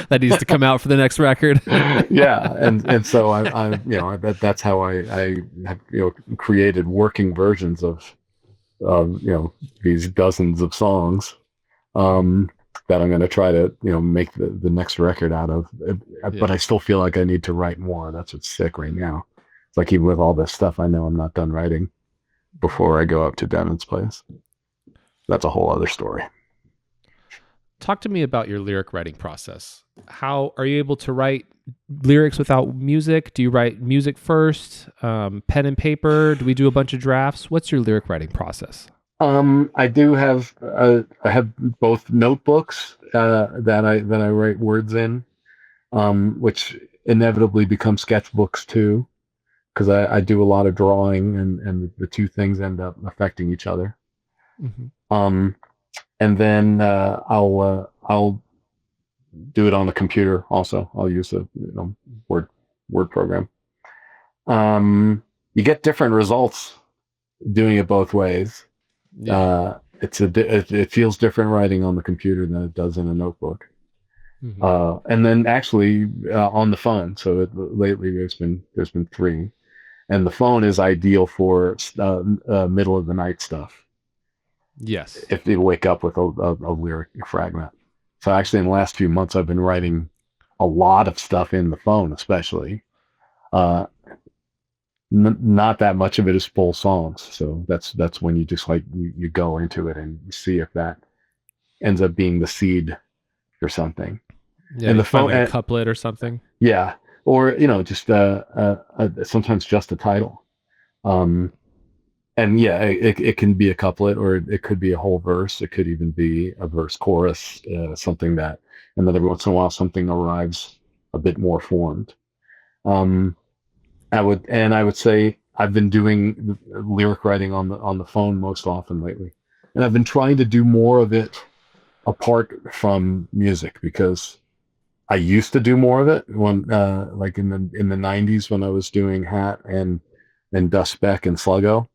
That needs to come out for the next record. Yeah, and so that's how I have created working versions of these dozens of songs that I'm going to try to make the next record out of. But I still feel like I need to write more. That's what's sick right now. It's like even with all this stuff, I know I'm not done writing before I go up to Devin's place. That's a whole other story. Talk to me about your lyric writing process. How are you able to write lyrics without music? Do you write music first, pen and paper? Do we do a bunch of drafts? What's your lyric writing process? I do have I have both notebooks that I write words in, which inevitably become sketchbooks too, because I do a lot of drawing and the two things end up affecting each other. Mm-hmm. And then I'll do it on the computer also. I'll use a word program. You get different results doing it both ways. Yeah. It feels different writing on the computer than it does in a notebook. Mm-hmm. And then actually on the phone. So lately there's been 3, and the phone is ideal for middle of the night stuff. Yes. If you wake up with a lyric fragment. So actually in the last few months, I've been writing a lot of stuff in the phone, especially. Not that much of it is full songs. So that's when you just you go into it and you see if that ends up being the seed or something. Yeah, and the phone, a couplet or something. Yeah. Or, just sometimes just a title. And yeah, it can be a couplet, or it could be a whole verse. It could even be a verse chorus, something that, and then every once in a while something arrives a bit more formed. I would say I've been doing lyric writing on the phone most often lately, and I've been trying to do more of it apart from music, because I used to do more of it when like in the 90s when I was doing Hat and Dust Speck and Sluggo.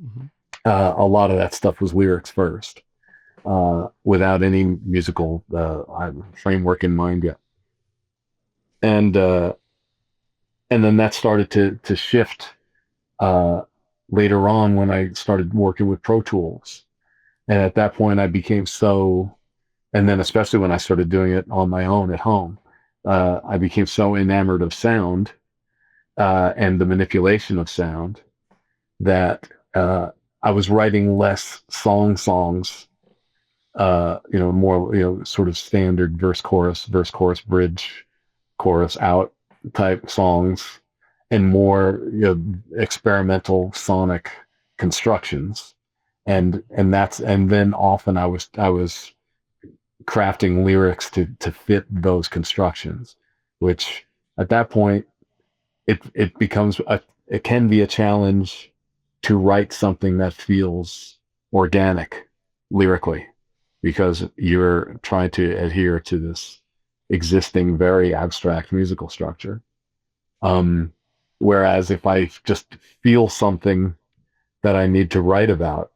Mm-hmm. A lot of that stuff was lyrics first, without any musical framework in mind yet. And then that started to shift later on when I started working with Pro Tools. And at that point I became and then especially when I started doing it on my own at home, I became so enamored of sound and the manipulation of sound that I was writing less songs, more, sort of standard verse, chorus, bridge, chorus out type songs, and more, experimental sonic constructions. And then often I was crafting lyrics to fit those constructions, which at that point, it becomes it can be a challenge to write something that feels organic lyrically, because you're trying to adhere to this existing very abstract musical structure. Whereas if I just feel something that I need to write about,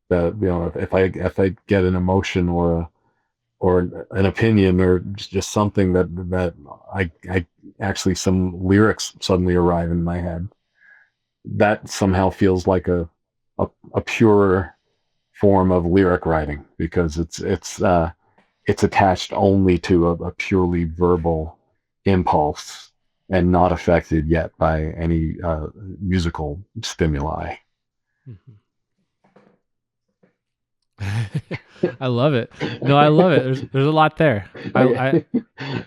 if I get an emotion or an opinion or just something that I actually, some lyrics suddenly arrive in my head, that somehow feels like a purer form of lyric writing, because it's attached only to a purely verbal impulse and not affected yet by any musical stimuli. Mm-hmm. I love it. No, I love it. There's a lot there. I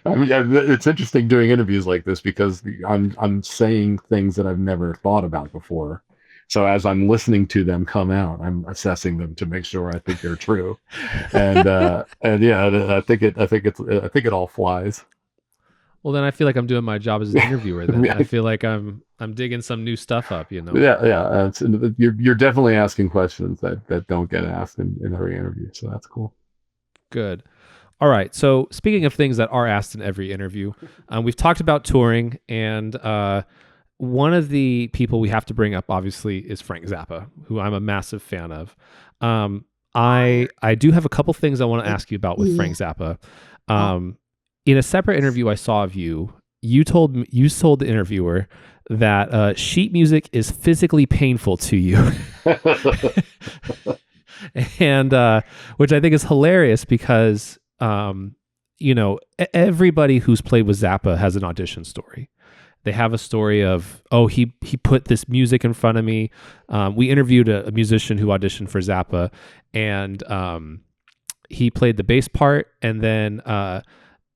mean, it's interesting doing interviews like this, because I'm saying things that I've never thought about before. So as I'm listening to them come out, I'm assessing them to make sure I think they're true. And yeah, I think it all flies. Well, then I feel like I'm doing my job as an interviewer. Then I Yeah, feel like I'm digging some new stuff up. You know. yeah. You're definitely asking questions that don't get asked in every interview. So that's cool. Good. All right. So speaking of things that are asked in every interview, we've talked about touring, and one of the people we have to bring up, obviously, is Frank Zappa, who I'm a massive fan of. I do have a couple things I want to ask you about with Frank Zappa. In a separate interview I saw of you, you told the interviewer that sheet music is physically painful to you, and which I think is hilarious because everybody who's played with Zappa has an audition story. They have a story of, oh, he put this music in front of me. We interviewed a musician who auditioned for Zappa, and he played the bass part, and then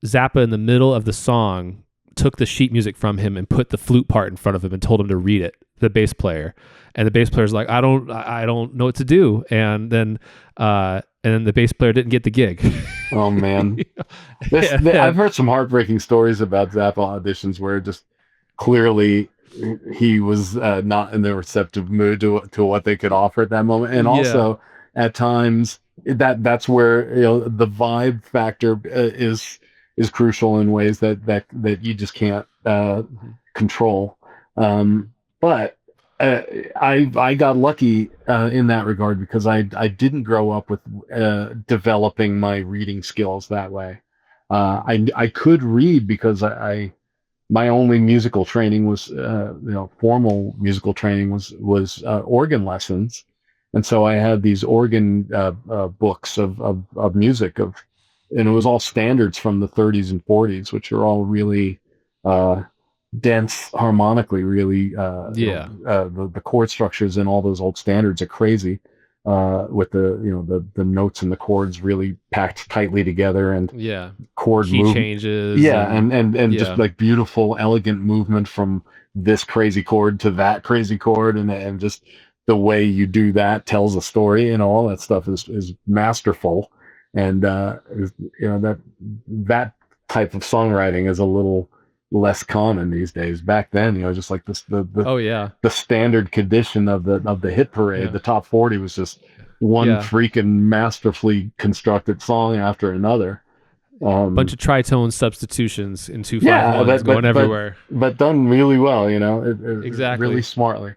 Zappa, in the middle of the song, took the sheet music from him and put the flute part in front of him and told him to read it, the bass player. And the bass player's like, I don't know what to do. And then the bass player didn't get the gig. Oh man, I've heard some heartbreaking stories about Zappa auditions where just clearly he was not in the receptive mood to what they could offer at that moment, and also at times that's where the vibe factor is crucial in ways that you just can't control. But I got lucky in that regard because I didn't grow up with developing my reading skills that way. I could read because my only musical training was formal musical training was organ lessons, and so I had these organ books of music and it was all standards from the 30s and 40s, which are all really dense harmonically, really. The chord structures in all those old standards are crazy, with the notes and the chords really packed tightly together, and chord key changes, and just like beautiful, elegant movement from this crazy chord to that crazy chord, and just the way you do that tells a story, and all that stuff is masterful. And that type of songwriting is a little less common these days. Back then, just like the standard condition of the hit parade, the top 40 was just one freaking masterfully constructed song after another. Bunch of tritone substitutions in 2-5-1s going everywhere, but done really well. Exactly, really smartly.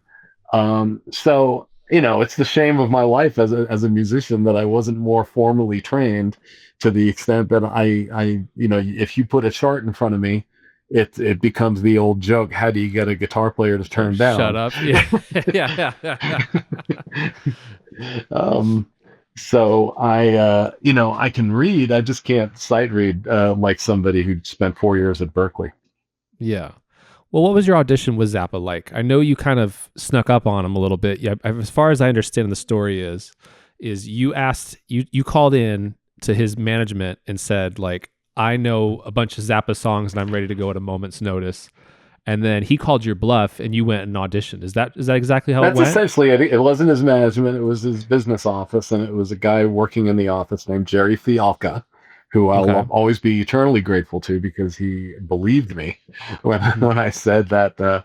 So it's the shame of my life as a musician that I wasn't more formally trained, to the extent that I if you put a chart in front of me, it becomes the old joke. How do you get a guitar player to turn down? Shut up. Yeah. So I can read. I just can't sight read like somebody who spent 4 years at Berkeley. Yeah. Well, what was your audition with Zappa like? I know you kind of snuck up on him a little bit. Yeah, as far as I understand the story is you called in to his management and said, like, I know a bunch of Zappa songs and I'm ready to go at a moment's notice. And then he called your bluff and you went and auditioned. Is that exactly how it went? That's essentially it. It wasn't his management. It was his business office. And it was a guy working in the office named Jerry Fialka, who I'll always be eternally grateful to, because he believed me when I said that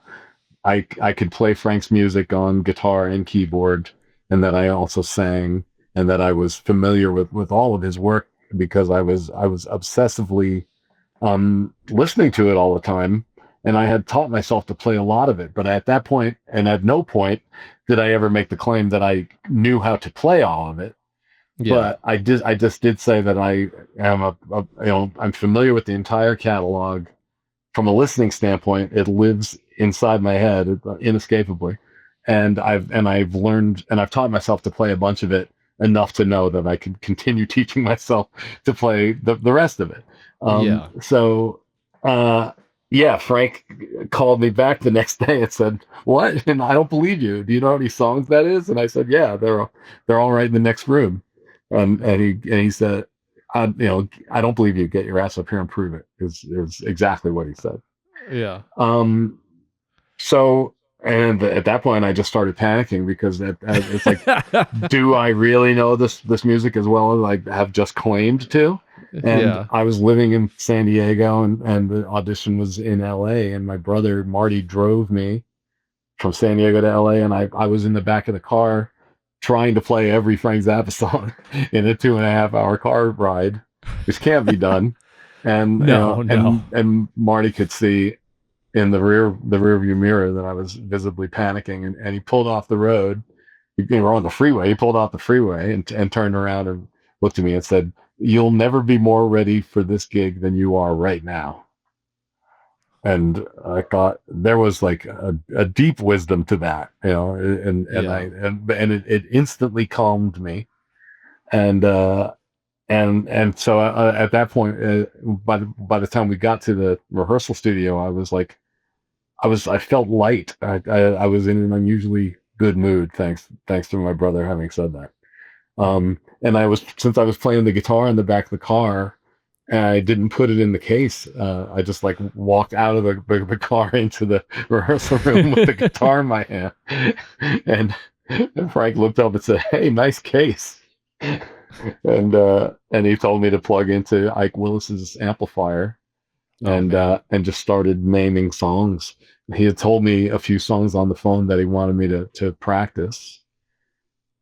I could play Frank's music on guitar and keyboard, and that I also sang, and that I was familiar with all of his work, because I was obsessively listening to it all the time, and I had taught myself to play a lot of it. But at that point, and at no point did I ever make the claim that I knew how to play all of it. But I just did say that I am I'm familiar with the entire catalog. From a listening standpoint, it lives inside my head inescapably, and I've learned, and I've taught myself to play a bunch of it enough to know that I can continue teaching myself to play the rest of it. So Frank called me back the next day and said, "What? And I don't believe you. Do you know how many songs that is?" And I said, "Yeah, they're all right in the next room." And he said, I don't believe you. Get your ass up here and prove it. Is exactly what he said. Yeah. So And at that point, I just started panicking because it's like, do I really know this music as well as I have just claimed to? And Yeah. I was living in San Diego, and the audition was in LA, and my brother Marty drove me from San Diego to LA, and I was in the back of the car trying to play every Frank Zappa song in a 2.5 hour car ride, which can't be done. And No, no. and Marty could see in the rear view mirror that I was visibly panicking, and he pulled off the road. We were on the freeway. He pulled off the freeway and turned around and looked at me and said, "You'll never be more ready for this gig than you are right now." And I thought there was like a deep wisdom to that, and it instantly calmed me. And so at that point, by the time we got to the rehearsal studio, I was like, I felt light. I was in an unusually good mood, thanks to my brother having said that. And since I was playing the guitar in the back of the car, and I didn't put it in the case. I just like walked out of the car into the rehearsal room with the guitar in my hand, and Frank looked up and said, "Hey, nice case." And he told me to plug into Ike Willis's amplifier, and just started naming songs. He had told me a few songs on the phone that he wanted me to practice.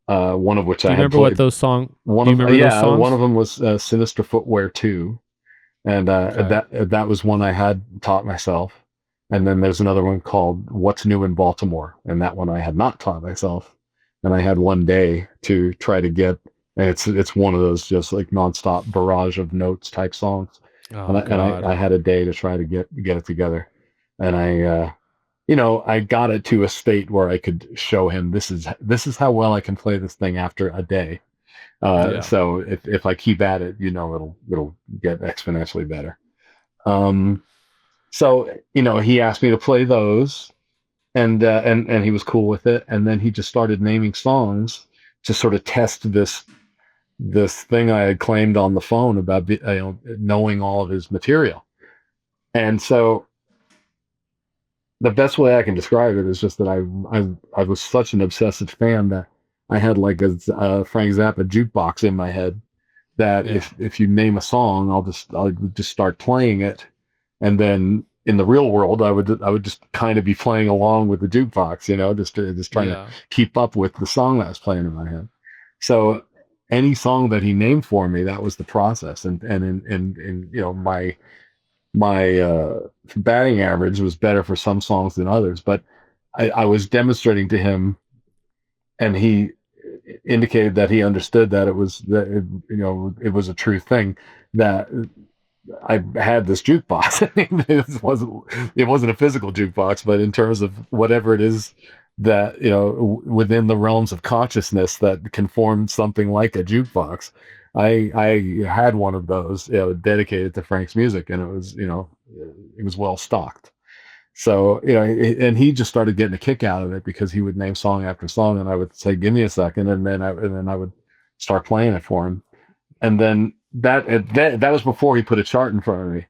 One of which I had remember played. what those songs? One of them was Sinister Footwear 2, and that was one I had taught myself. And then there's another one called What's New in Baltimore, and that one I had not taught myself. And I had one day to try to get. And it's one of those just like nonstop barrage of notes type songs. Oh, And I had a day to try to get it together, and I got it to a state where I could show him this is how well I can play this thing after a day. So if I keep at it, it'll get exponentially better. So he asked me to play those, and he was cool with it, and then he just started naming songs to sort of test this thing I had claimed on the phone about knowing all of his material. And so the best way I can describe it is just that I was such an obsessive fan that I had like a Frank Zappa jukebox in my head that if you name a song, I'll just start playing it, and then in the real world I would just kind of be playing along with the jukebox, just trying to keep up with the song that was playing in my head. So any song that he named for me, that was the process, and my batting average was better for some songs than others, but I was demonstrating to him, and he indicated that he understood that it was a true thing, that I had this jukebox. It wasn't a physical jukebox, but in terms of whatever it is that within the realms of consciousness that can form something like a jukebox, I had one of those dedicated to Frank's music, and it was well stocked. So and he just started getting a kick out of it because he would name song after song, and I would say, "Give me a second," and then I would start playing it for him. And then that was before he put a chart in front of me.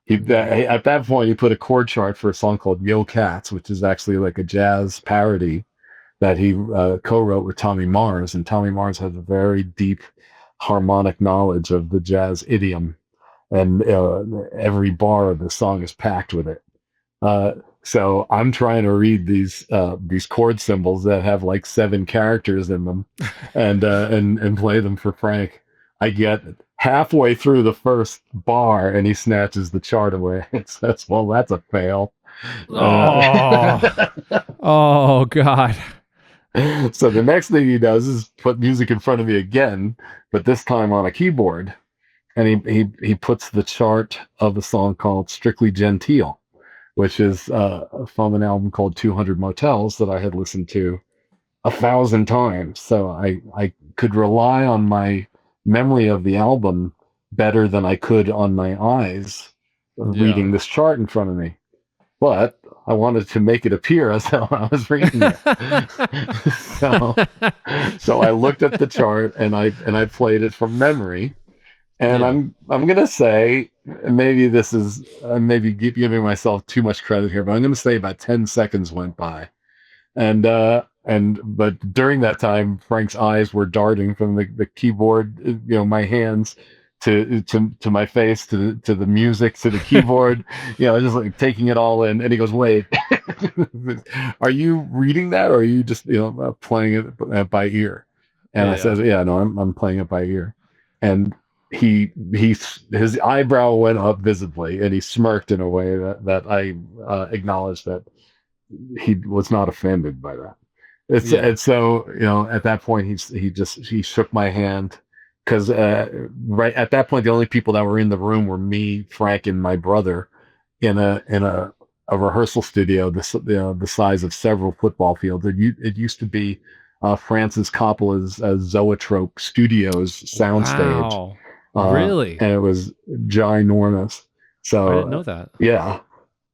At that point, he put a chord chart for a song called Yo Cats, which is actually like a jazz parody that he co-wrote with Tommy Mars. And Tommy Mars has a very deep harmonic knowledge of the jazz idiom, and every bar of the song is packed with it. So I'm trying to read these chord symbols that have like 7 characters in them, and play them for Frank. I get halfway through the first bar, and he snatches the chart away. It says, "Well, that's a fail." Oh God. So the next thing he does is put music in front of me again, but this time on a keyboard, and he puts the chart of a song called "Strictly Genteel," which is from an album called 200 Motels that I had listened to 1,000 times. So I could rely on my memory of the album better than I could on my eyes reading this chart in front of me. But I wanted to make it appear as though I was reading it. So I looked at the chart, and I played it from memory. And I'm gonna say, maybe this is maybe giving myself too much credit here, but I'm gonna say about 10 seconds went by But during that time, Frank's eyes were darting from the keyboard, my hands to my face, to the music, to the keyboard, just like taking it all in. And he goes, "Wait, are you reading that, or are you just playing it by ear?" And I said, "Yeah, no, I'm playing it by ear." And his eyebrow went up visibly, and he smirked in a way that I acknowledged that he was not offended by that. And so at that point he shook my hand, because right at that point the only people that were in the room were me, Frank, and my brother in a rehearsal studio the size of several football fields. It used to be Francis Coppola's Zoetrope Studios soundstage. Wow. Really? And it was ginormous. So I didn't know that. Yeah,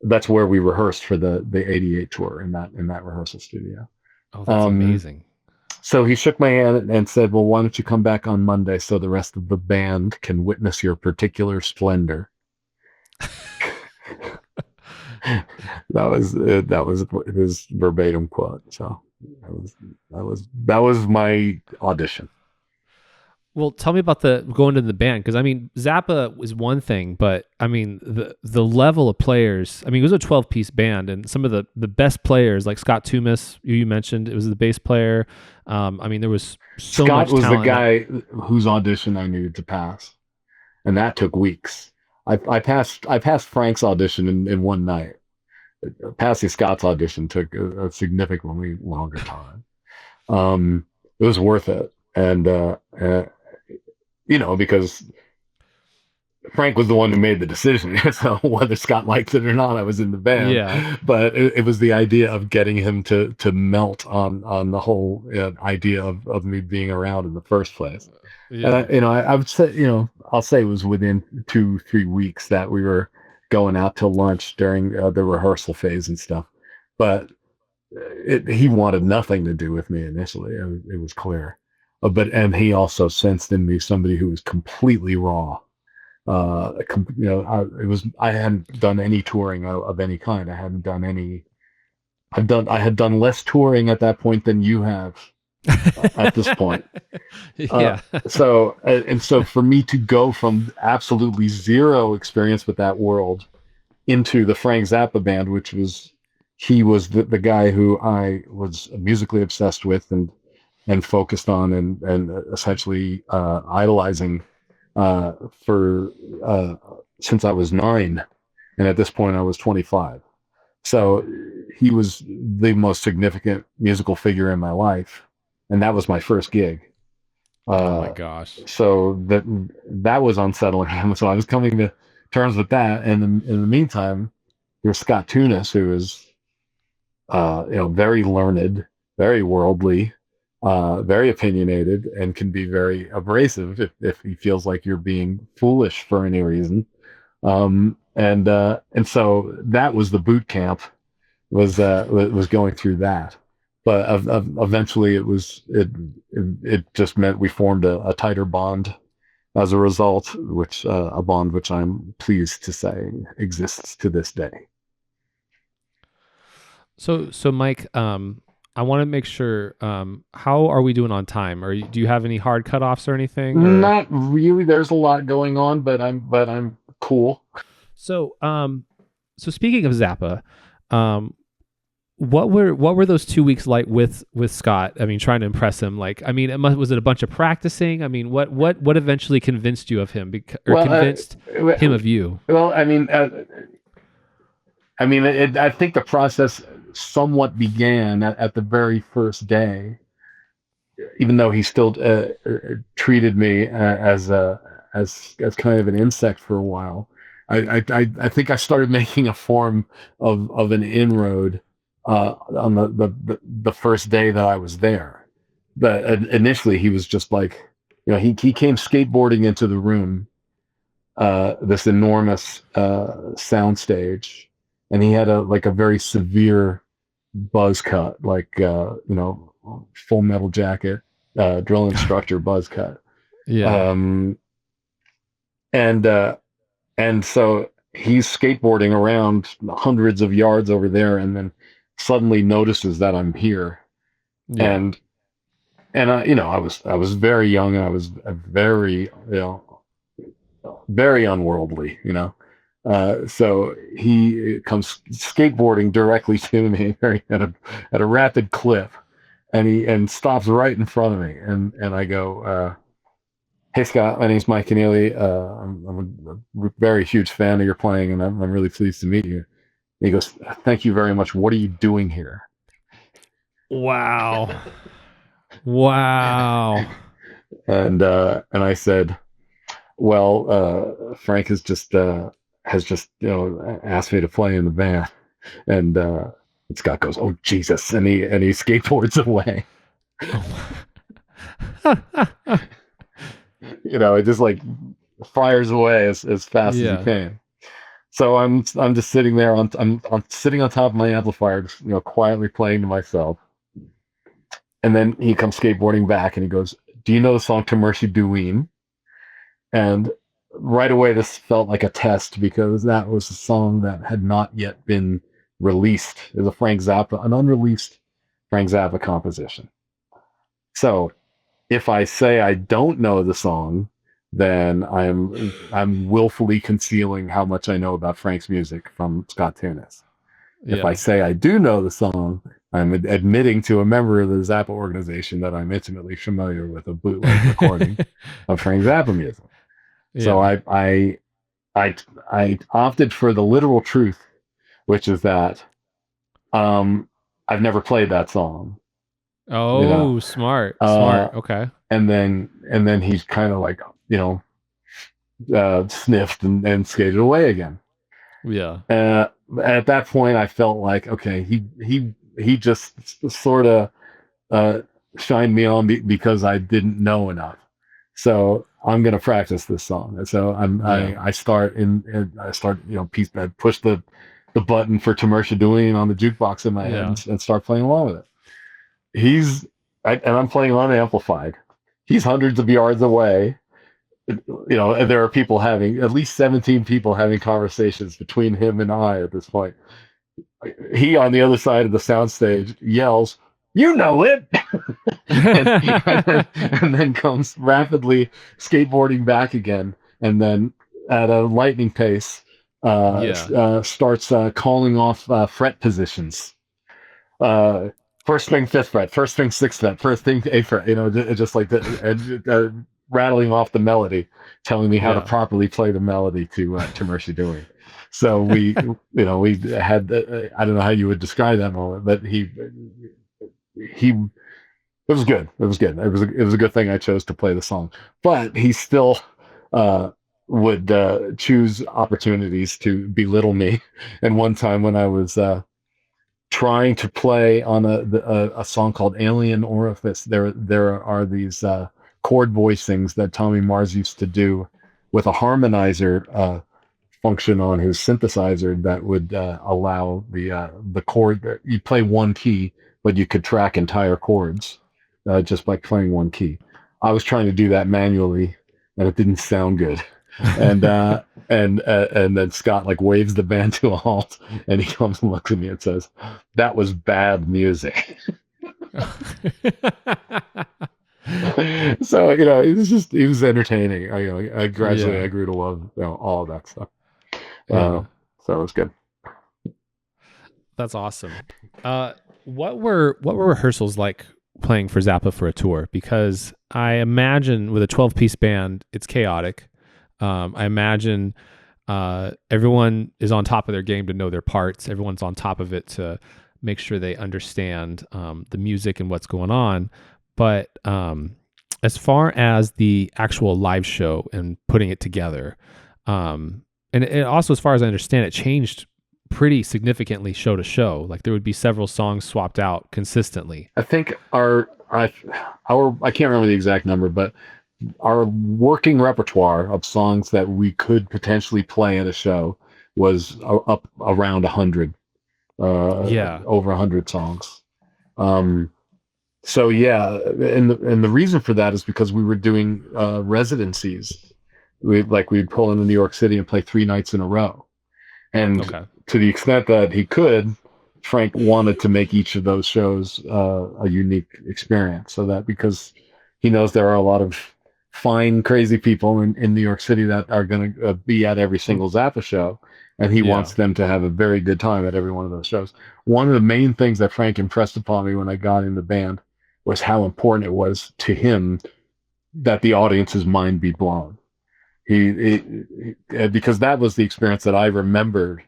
that's where we rehearsed for the '88 tour, in that rehearsal studio. Oh, that's amazing. So he shook my hand and said, "Well, why don't you come back on Monday so the rest of the band can witness your particular splendor?" That was his verbatim quote. So that was my audition. Well, tell me about going to the band, because I mean, Zappa was one thing, but I mean the level of players. I mean, it was a 12-piece band, and some of the best players, like Scott Toomis, you mentioned, it was the bass player. I mean, there was so Scott much was talent. The guy whose audition I needed to pass, and that took weeks. I passed Frank's audition in one night. Passing Scott's audition took a significantly longer time. It was worth it, and because Frank was the one who made the decision. So whether Scott liked it or not, I was in the band. Yeah. But it was the idea of getting him to melt on the whole idea of me being around in the first place. Yeah. And I would say, I'll say it was within 2-3 weeks that we were going out to lunch during the rehearsal phase and stuff. But he wanted nothing to do with me initially. It was clear. And he also sensed in me somebody who was completely raw. I hadn't done any touring of any kind. I hadn't done any. I had done less touring at that point than you have at this point. Yeah. So for me to go from absolutely zero experience with that world into the Frank Zappa band, he was the guy who I was musically obsessed with and focused on and essentially idolizing since I was 9, and at this point I was 25. So he was the most significant musical figure in my life, and that was my first gig. Oh my gosh! So that was unsettling him. So I was coming to terms with that, and in the meantime, there's Scott Toonis, who is very learned, very worldly, very opinionated, and can be very abrasive if he feels like you're being foolish for any reason. And so that was the boot camp, was going through that. But eventually it just meant we formed a tighter bond as a result, a bond which I'm pleased to say exists to this day. So Mike, I want to make sure, how are we doing on time? Do you have any hard cutoffs or anything? Or? Not really. There's a lot going on, but I'm cool. So speaking of Zappa, what were those 2 weeks like with Scott? I mean, trying to impress him. Like, I mean, was it a bunch of practicing? I mean, what eventually convinced you of him, convinced him of you? Well, I mean, I think the process somewhat began at the very first day, even though he still treated me as kind of an insect for a while. I think I started making a form of an inroad on the first day that I was there. But initially he was just like, he came skateboarding into the room, this enormous sound stage, and he had a very severe buzz cut, like Full Metal Jacket drill instructor buzz cut. Yeah. And so he's skateboarding around hundreds of yards over there, and then suddenly notices that I'm here. Yeah. And I was very young, and I was very, very unworldly, so he comes skateboarding directly to me at a rapid clip, and he stops right in front of me, and I go, "Hey Scott, my name's Mike Keneally. I'm a very huge fan of your playing, and I'm really pleased to meet you." And he goes, "Thank you very much. What are you doing here?" Wow. Wow. And I said, "Well, Frank has just asked me to play in the band." And Scott goes, "Oh Jesus!" and he skateboards away. It just like fires away as fast as he can. So I'm just sitting there I'm sitting on top of my amplifier, just, quietly playing to myself. And then he comes skateboarding back, and he goes, "Do you know the song To Mercy Dueen?" And right away, this felt like a test, because that was a song that had not yet been released. It was an unreleased Frank Zappa composition. So if I say I don't know the song, then I'm willfully concealing how much I know about Frank's music from Scott Tunis. If I say I do know the song, I'm admitting to a member of the Zappa organization that I'm intimately familiar with a bootleg recording of Frank Zappa music. Yeah. So I opted for the literal truth, which is that I've never played that song. Oh, smart. Okay. And then he's kind of like, sniffed and skated away again. Yeah. At that point, I felt like, okay, he just sort of shined me on because I didn't know enough. So I'm gonna practice this song. And so I start push the button for To Mercy Dueen on the jukebox in my head and start playing along with it. And I'm playing unamplified. He's hundreds of yards away. And there are people at least 17 people having conversations between him and I at this point. He, on the other side of the soundstage, yells, "You know it!" and then comes rapidly skateboarding back again, and then at a lightning pace starts calling off fret positions. First string 5th fret, first string 6th fret, first string 8th fret, just like that, rattling off the melody, telling me how to properly play the melody to Mercy Dueen. So we had, I don't know how you would describe that moment, but it was good. It was good. It was a good thing I chose to play the song, but he still would choose opportunities to belittle me. And one time when I was trying to play on a song called Alien Orifice, there are these chord voicings that Tommy Mars used to do with a harmonizer function on his synthesizer that would allow the chord. You play one key, but you could track entire chords just by playing one key. I was trying to do that manually, and it didn't sound good. And then Scott like waves the band to a halt, and he comes and looks at me and says, "That was bad music." So it was entertaining. I gradually I grew to love all of that stuff. So it was good. That's awesome. What were rehearsals like playing for Zappa for a tour? Because I imagine with a 12-piece band, it's chaotic. I imagine everyone is on top of their game to know their parts. Everyone's on top of it to make sure they understand the music and what's going on. But as far as the actual live show and putting it together, and it also, as far as I understand, it changed pretty significantly show to show. Like there would be several songs swapped out consistently. I think I can't remember the exact number, but our working repertoire of songs that we could potentially play at a show was up around 100. Over 100 songs. So yeah, and the reason for that is because we were doing residencies. We'd pull into New York City and play 3 nights in a row, and to the extent that he could, Frank wanted to make each of those shows a unique experience, so that because he knows there are a lot of fine, crazy people in New York City that are going to be at every single Zappa show, and he wants them to have a very good time at every one of those shows. One of the main things that Frank impressed upon me when I got in the band was how important it was to him that the audience's mind be blown. Because that was the experience that I remembered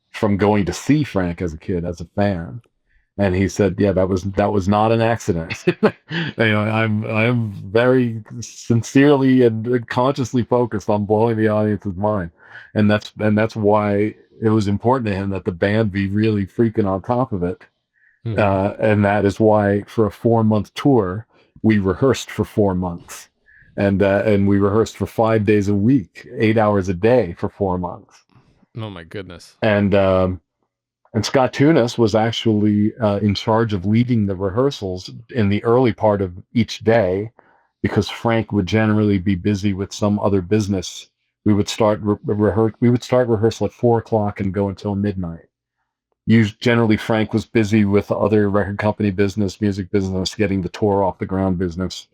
from going to see Frank as a kid, as a fan. And he said, "Yeah, that was not an accident." I'm very sincerely and consciously focused on blowing the audience's mind, and that's why it was important to him that the band be really freaking on top of it. And that is why for a 4-month tour, we rehearsed for 4 months, and we rehearsed for 5 days a week, 8 hours a day for 4 months. Oh my goodness! And Scott Tunis was actually in charge of leading the rehearsals in the early part of each day, because Frank would generally be busy with some other business. We would start rehearsal at 4 o'clock and go until midnight. Generally, Frank was busy with other record company business, music business, getting the tour off the ground business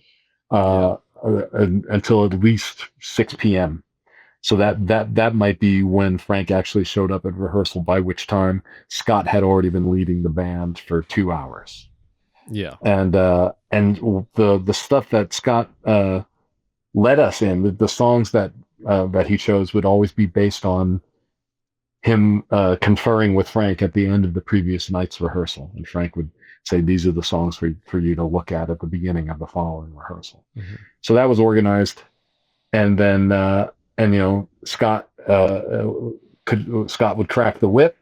until at least 6 p.m. So that might be when Frank actually showed up at rehearsal, by which time Scott had already been leading the band for 2 hours. Yeah. And the stuff that Scott led us in, the songs that he chose would always be based on him conferring with Frank at the end of the previous night's rehearsal. And Frank would say, "These are the songs for you to look at the beginning of the following rehearsal." Mm-hmm. So that was organized. And then Scott would crack the whip,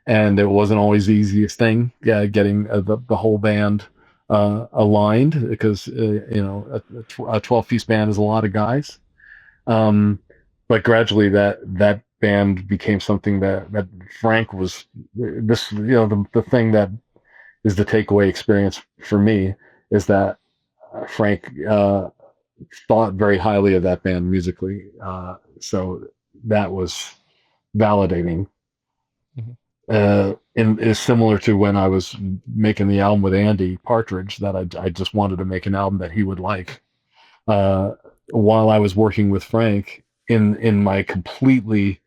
and it wasn't always the easiest thing getting the whole band aligned, because a 12-piece band is a lot of guys. But gradually that band became something that Frank was the thing that is the takeaway experience for me is that Frank thought very highly of that band musically, so that was validating. Mm-hmm. And is similar to when I was making the album with Andy Partridge, that I just wanted to make an album that he would like. While I was working with Frank in my completely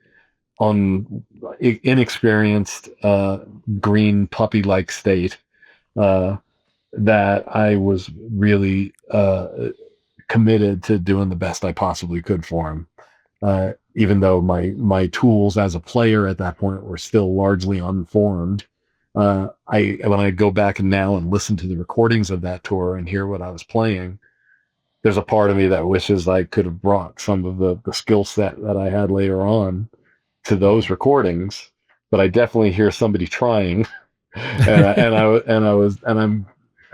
inexperienced green puppy-like state, that I was really committed to doing the best I possibly could for him, even though my tools as a player at that point were still largely unformed. When I go back now and listen to the recordings of that tour and hear what I was playing, there's a part of me that wishes I could have brought some of the skill set that I had later on to those recordings, but I definitely hear somebody trying, and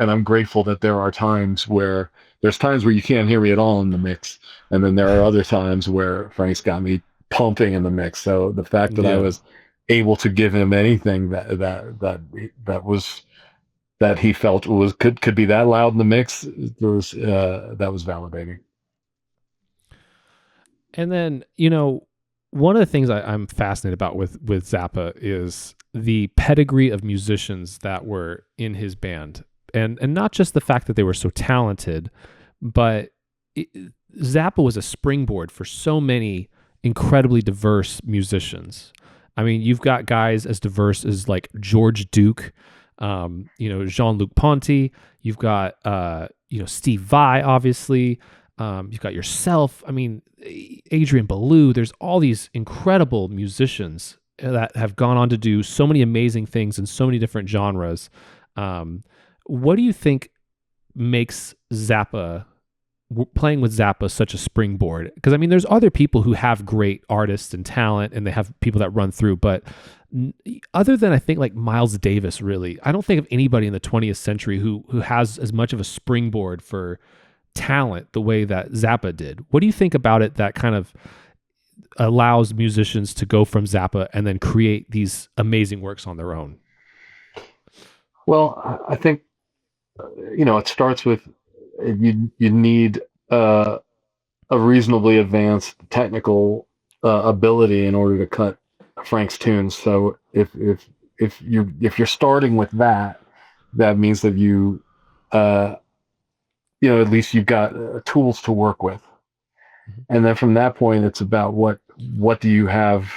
I'm grateful that there are times where you can't hear me at all in the mix, and then there are other times where Frank's got me pumping in the mix. So the fact that I was able to give him anything that he felt could be that loud in the mix, that was validating. And then one of the things I'm fascinated about with Zappa is the pedigree of musicians that were in his band. And not just the fact that they were so talented, but Zappa was a springboard for so many incredibly diverse musicians. I mean, you've got guys as diverse as like George Duke, Jean-Luc Ponty. You've got Steve Vai, obviously. You've got yourself. I mean, Adrian Belew. There's all these incredible musicians that have gone on to do so many amazing things in so many different genres. What do you think makes playing with Zappa such a springboard? Because I mean, there's other people who have great artists and talent, and they have people that run through, but other than I think like Miles Davis, really, I don't think of anybody in the 20th century who has as much of a springboard for talent the way that Zappa did. What do you think about it that kind of allows musicians to go from Zappa and then create these amazing works on their own? Well, I think it starts with you need a reasonably advanced technical ability in order to cut Frank's tunes. So if if you're starting with that, that means that at least you've got tools to work with. And then from that point, it's about what do you have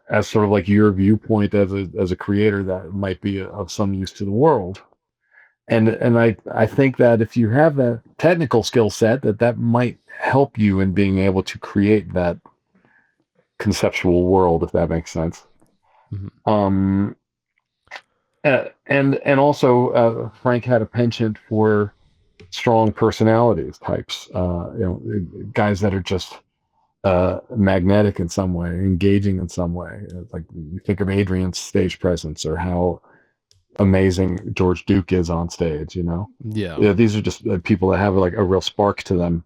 as sort of like your viewpoint as a creator that might be of some use to the world. And I think that if you have that technical skill set, that might help you in being able to create that conceptual world, if that makes sense. Mm-hmm. And also Frank had a penchant for strong personalities types, guys that are just magnetic in some way, engaging in some way. Like you think of Adrian's stage presence or how amazing George Duke is on stage. Yeah. These are just people that have like a real spark to them,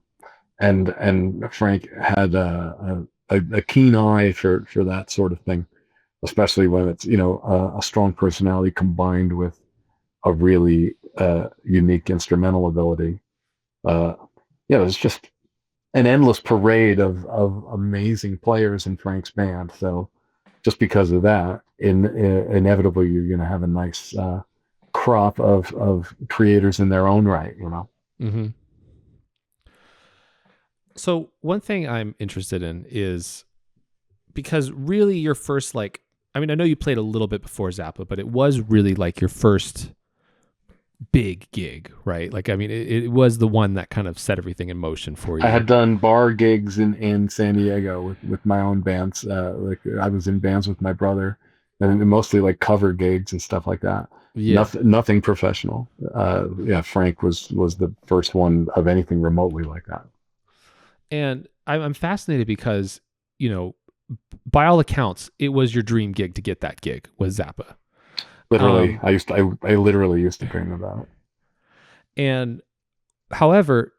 and Frank had a keen eye for that sort of thing, especially when it's a strong personality combined with a really unique instrumental ability. It's just an endless parade of amazing players in Frank's band. So just because of that, inevitably you're going to have a nice crop of creators in their own right. Mm-hmm. So one thing I'm interested in is, because really your first, I know you played a little bit before Zappa, but it was really like your first big gig, right? It was the one that kind of set everything in motion for you. I had done bar gigs in San Diego with my own bands. I was in bands with my brother, and mostly like cover gigs and stuff like that. Yeah. Nothing professional. Frank was the first one of anything remotely like that. And I'm fascinated because, by all accounts, it was your dream gig to get that gig with Zappa. Literally, I literally used to dream about it. And however,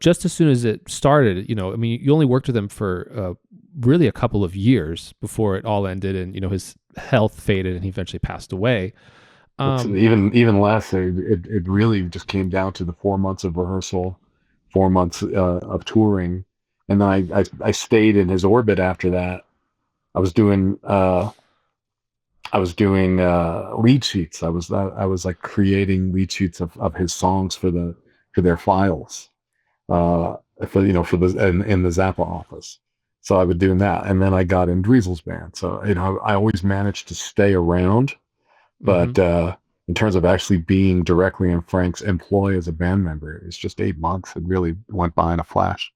just as soon as it started, you only worked with him for really a couple of years before it all ended, and his health faded and he eventually passed away. Even less. It really just came down to the 4 months of rehearsal, 4 months of touring, and then I stayed in his orbit after that. I was doing lead sheets. I was like creating lead sheets of his songs for their files, in the Zappa office. So I would do that, and then I got in Driskell's band. So I always managed to stay around, but in terms of actually being directly in Frank's employ as a band member, it's just 8 months. It really went by in a flash.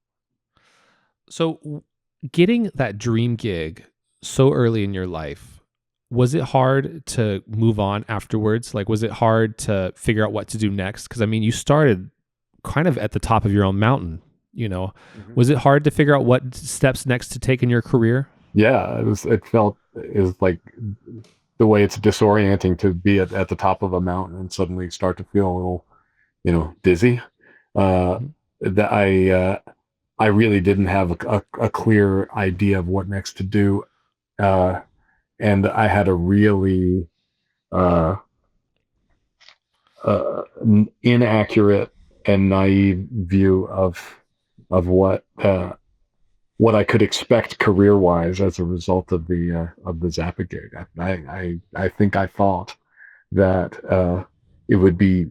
So getting that dream gig so early in your life, was it hard to move on afterwards? Was it hard to figure out what to do next? Because you started kind of at the top of your own mountain, Mm-hmm. Was it hard to figure out what steps next to take in your career? Yeah, it was like the way it's disorienting to be at the top of a mountain and suddenly start to feel a little, dizzy. That I really didn't have a clear idea of what next to do. And I had a really inaccurate and naive view of what I could expect career-wise as a result of the Zappa gig. I think I thought that it would be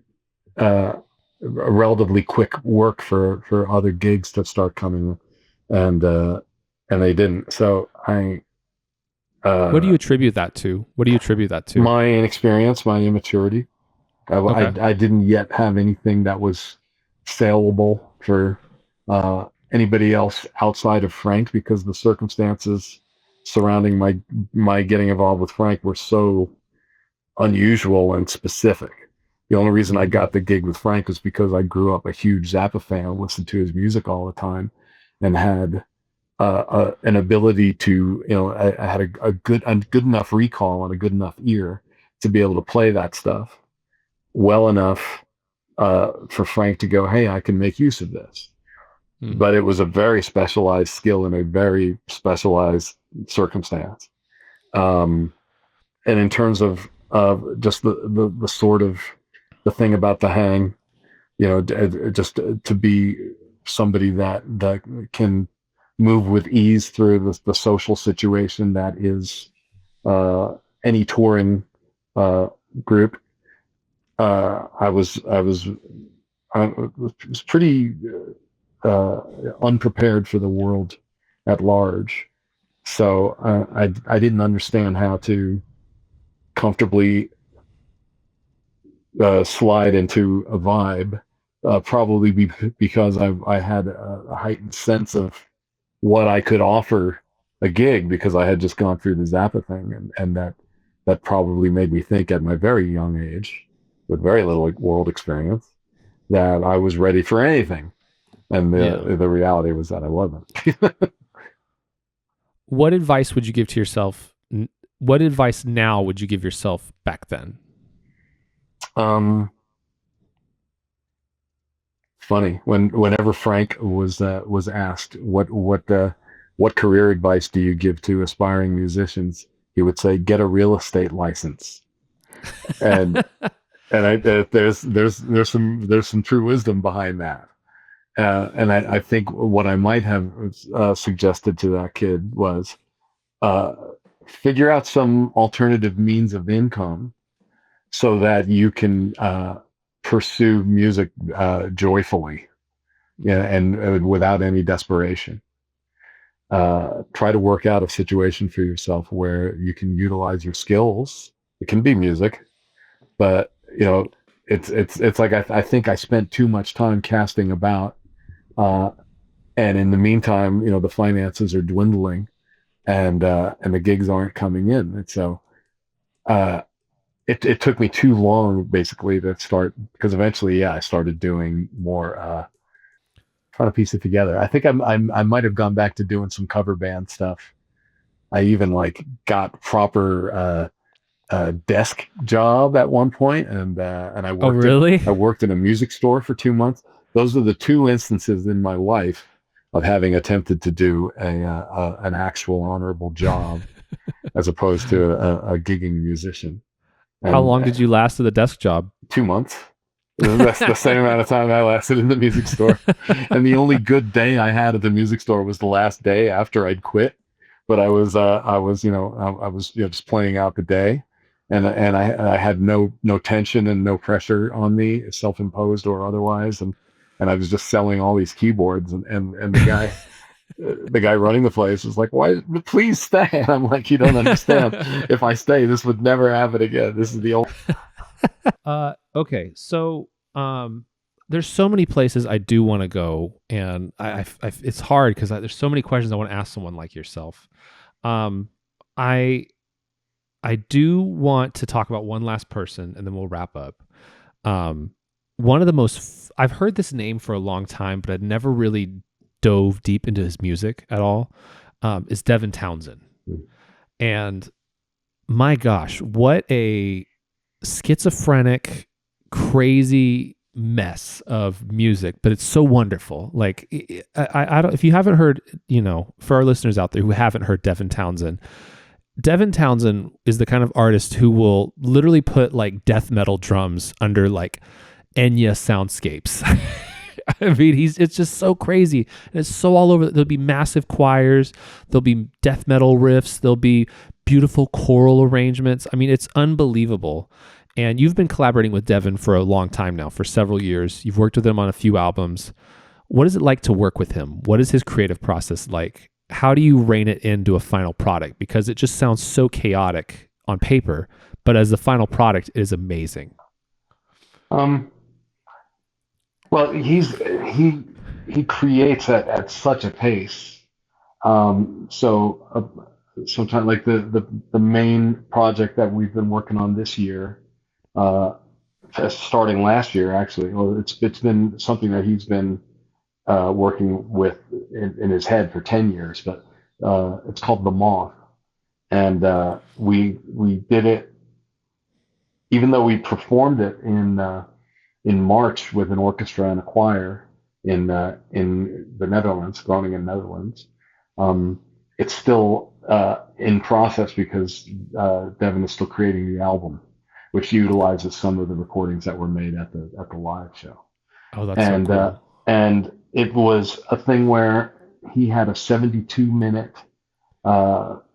a relatively quick work for other gigs to start coming, and they didn't. So what do you attribute that to? My inexperience, my immaturity. Okay. I didn't yet have anything that was saleable for anybody else outside of Frank, because the circumstances surrounding my getting involved with Frank were so unusual and specific. The only reason I got the gig with Frank was because I grew up a huge Zappa fan, listened to his music all the time, and had an ability to, I had a good enough recall and a good enough ear to be able to play that stuff well enough for Frank to go, hey, I can make use of this. But it was a very specialized skill in a very specialized circumstance. And in terms of just the sort of the thing about the hang, just to be somebody that can move with ease through the social situation that is any touring group. I was pretty unprepared for the world at large. So I didn't understand how to comfortably slide into a vibe, probably because I had a heightened sense of what I could offer a gig because I had just gone through the Zappa thing, and that probably made me think at my very young age, with very little world experience, that I was ready for anything. And the reality was that I wasn't. What advice would you give to yourself? What advice now would you give yourself back then? Funny whenever Frank was asked what career advice do you give to aspiring musicians, he would say, get a real estate license. And there's some true wisdom behind that. And I think what I might have suggested to that kid was figure out some alternative means of income so that you can pursue music joyfully, and without any desperation. Try to work out a situation for yourself where you can utilize your skills. It can be music, but it's like I think I spent too much time casting about, and in the meantime, the finances are dwindling, and the gigs aren't coming in, and so it took me too long basically to start, because eventually, I started doing more, trying to piece it together. I think I might have gone back to doing some cover band stuff. I even got proper desk job at one point, and I worked. Oh, really? I worked in a music store for 2 months. Those are the two instances in my life of having attempted to do an actual honorable job, as opposed to a gigging musician. And how long did you last at the desk job? 2 months. That's the same amount of time I lasted in the music store. And the only good day I had at the music store was the last day after I'd quit. But I was just playing out the day, and I had no tension and no pressure on me, self-imposed or otherwise, and I was just selling all these keyboards, and the guy running the place was like, "Why? Please stay." And I'm like, "You don't understand. If I stay, this would never happen again. This is the old." Okay, so there's so many places I do want to go, and I it's hard because there's so many questions I want to ask someone like yourself. I do want to talk about one last person, and then we'll wrap up. One of the most I've heard this name for a long time, but I'd never really dove deep into his music at all. Is Devin Townsend, and my gosh, what a schizophrenic, crazy mess of music, but it's so wonderful. Like, I don't, if you haven't heard, for our listeners out there who haven't heard Devin Townsend is the kind of artist who will literally put death metal drums under Enya soundscapes. I mean, it's just so crazy, and it's so all over. There'll be massive choirs, there'll be death metal riffs, there'll be beautiful choral arrangements. I mean, it's unbelievable. And you've been collaborating with Devin for a long time now, for several years. You've worked with him on a few albums. What is it like to work with him? What is his creative process like? How do you rein it into a final product? Because it just sounds so chaotic on paper, but as the final product, it is amazing. Well, he creates at such a pace. So sometimes, like the main project that we've been working on this year, starting last year actually. Well, it's been something that he's been working with in his head for 10 years, but it's called The Moth, and we did it, even though we performed it in March with an orchestra and a choir in the Netherlands, Groningen, Netherlands. It's still in process because Devin is still creating the album, which utilizes some of the recordings that were made at the live show. Oh, that's so cool. And it was a thing where he had a 72-minute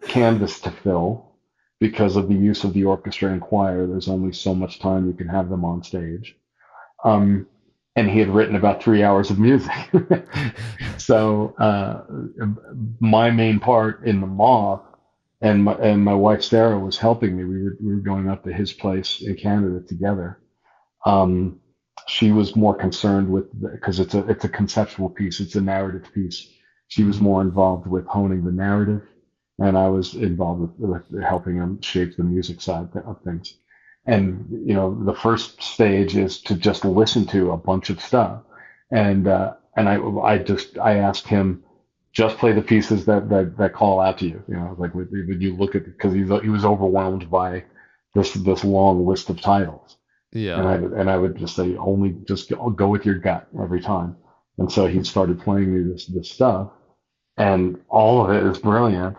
canvas to fill because of the use of the orchestra and choir. There's only so much time you can have them on stage. Um, and he had written about 3 hours of music. So my main part in the Moth, and my wife Sarah was helping me. We were going up to his place in Canada together. Um, she was more concerned with, because it's a conceptual piece, it's a narrative piece. She was more involved with honing the narrative, and I was involved with helping him shape the music side of things. And the first stage is to just listen to a bunch of stuff, and I asked him, just play the pieces that call out to you. Like when you look at, because he was overwhelmed by this long list of titles. And Yeah. I would just say, only just go with your gut every time. And so he started playing me this stuff, and all of it is brilliant.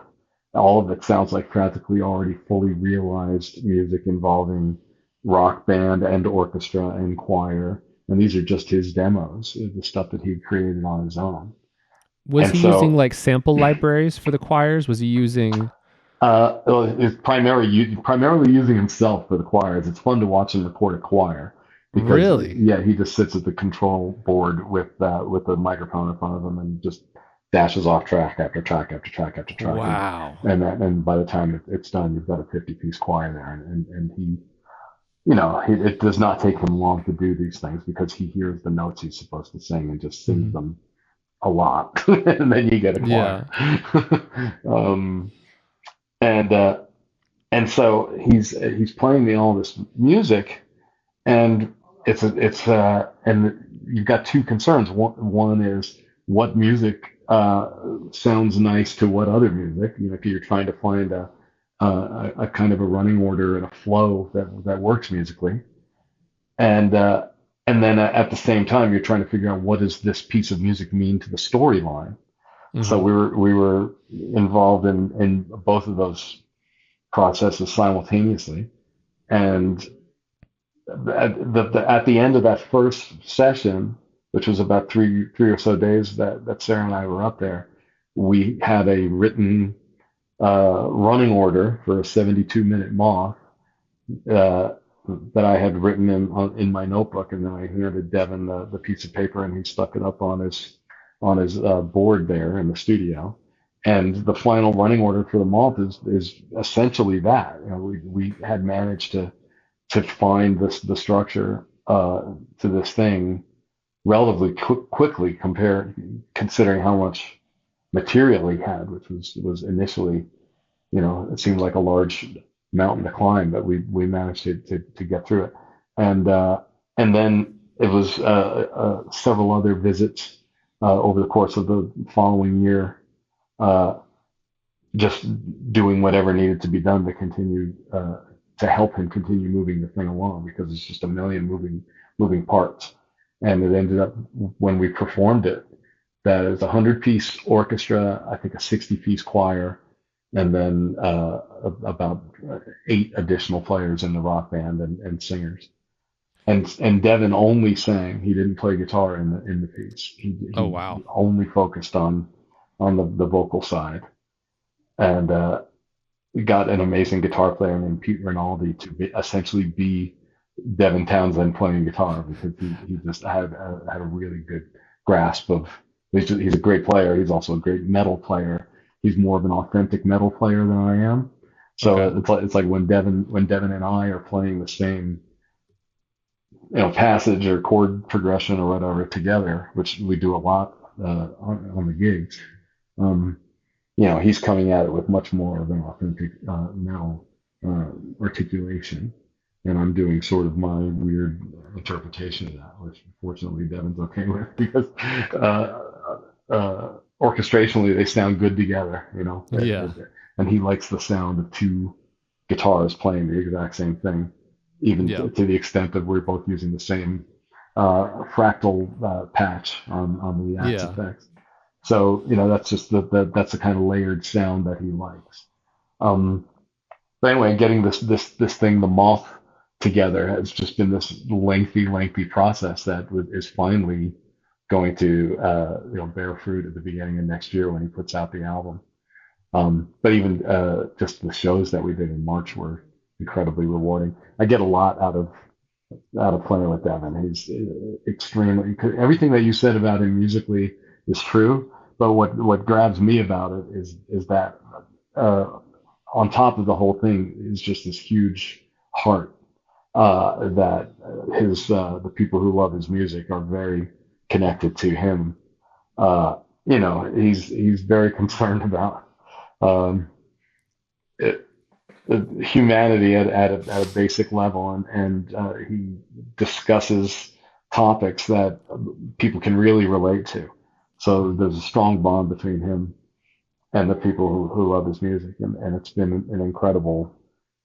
All of it sounds like practically already fully realized music involving rock band and orchestra and choir. And these are just his demos, the stuff that he created on his own. Was And he using so like sample libraries for the choirs? Was he using? well, it's primarily using himself for the choirs. It's fun to watch him record a choir because, Really? yeah, he just sits at the control board with a microphone in front of him and just dashes off track after track after track after track, Wow. and by the time it's done, you've got a 50-piece choir there, and it does not take him long to do these things because he hears the notes he's supposed to sing and just sings Mhm. them a lot, and then you get a choir. Yeah. um, and uh, and so he's playing me all this music, and and you've got two concerns. One is, what music sounds nice to what other music. If you're trying to find a kind of a running order and a flow that works musically, and and then at the same time you're trying to figure out, what does this piece of music mean to the storyline. So Hmm. we were involved in both of those processes simultaneously. And at the end of that first session, which was about three or so days that Sarah and I were up there, we had a written running order for a 72-minute Moth uh, that I had written in my notebook, and then I handed Devin the piece of paper, and he stuck it up on his board there in the studio. And the final running order for the Moth is essentially that. We had managed to find the structure to this thing relatively quickly, considering how much material he had, which was initially, it seemed like a large mountain to climb, but we managed to get through it. And then it was several other visits over the course of the following year, uh, just doing whatever needed to be done to continue to help him continue moving the thing along, because it's just a million moving parts. And it ended up, when we performed it, that it was a 100-piece orchestra, I think a 60-piece choir, and then about 8 additional players in the rock band and singers. And Devin only sang. He didn't play guitar in the piece. Oh He wow. only focused on the vocal side, and got an amazing guitar player named Pete Rinaldi to essentially be Devin Townsend playing guitar, because he just had a really good grasp of. He's a great player. He's also a great metal player. He's more of an authentic metal player than I am. So Okay. it's like when Devin and I are playing the same passage or chord progression or whatever together, which we do a lot on the gigs. Um, he's coming at it with much more of an authentic metal articulation, and I'm doing sort of my weird interpretation of that, which fortunately Devin's okay with, because orchestrationally they sound good together, Yeah. and he likes the sound of two guitars playing the exact same thing, even Yeah. to the extent that we're both using the same fractal patch on the axe Yeah. effects. So that's just that's the kind of layered sound that he likes. Um, but anyway, getting this thing, the Moth, together has just been this lengthy process that is finally going to bear fruit at the beginning of next year when he puts out the album. But even just the shows that we did in March were incredibly rewarding. I get a lot out of playing with Devin. He's extremely, everything that you said about him musically is true. But what grabs me about it is that on top of the whole thing is just this huge heart that his the people who love his music are very connected to him. He's very concerned about um, it, humanity at a basic level, and he discusses topics that people can really relate to. So there's a strong bond between him and the people who love his music, and it's been an incredible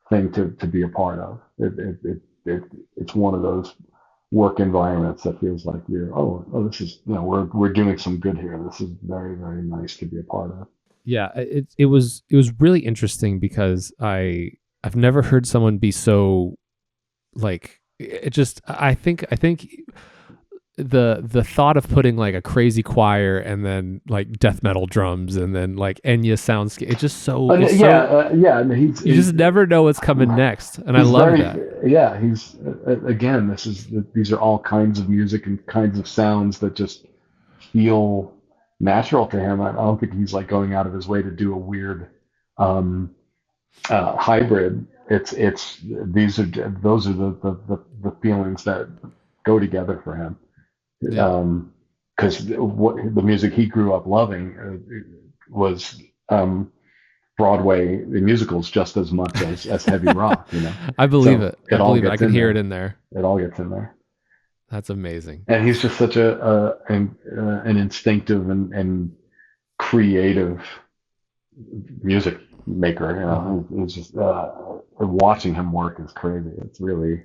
thing to be a part of. It's one of those work environments that feels like this is we're doing some good here. This is very, very nice to be a part of. Yeah, it was really interesting because I've never heard someone be so like it just I think the thought of putting like a crazy choir and then like death metal drums and then like Enya sounds, it's just so And you just never know what's coming next, and I love that. Yeah, he's again. These are all kinds of music and kinds of sounds that just feel natural to him. I don't think he's like going out of his way to do a weird um, hybrid. It's those are the feelings that go together for him. Yeah. Because what the music he grew up loving was Broadway musicals just as much as heavy rock. I believe So it. I all believe it. I gets can in hear there. it in there. It all gets in there. That's amazing. And he's just such an instinctive and creative music maker. It's just watching him work is crazy. It's really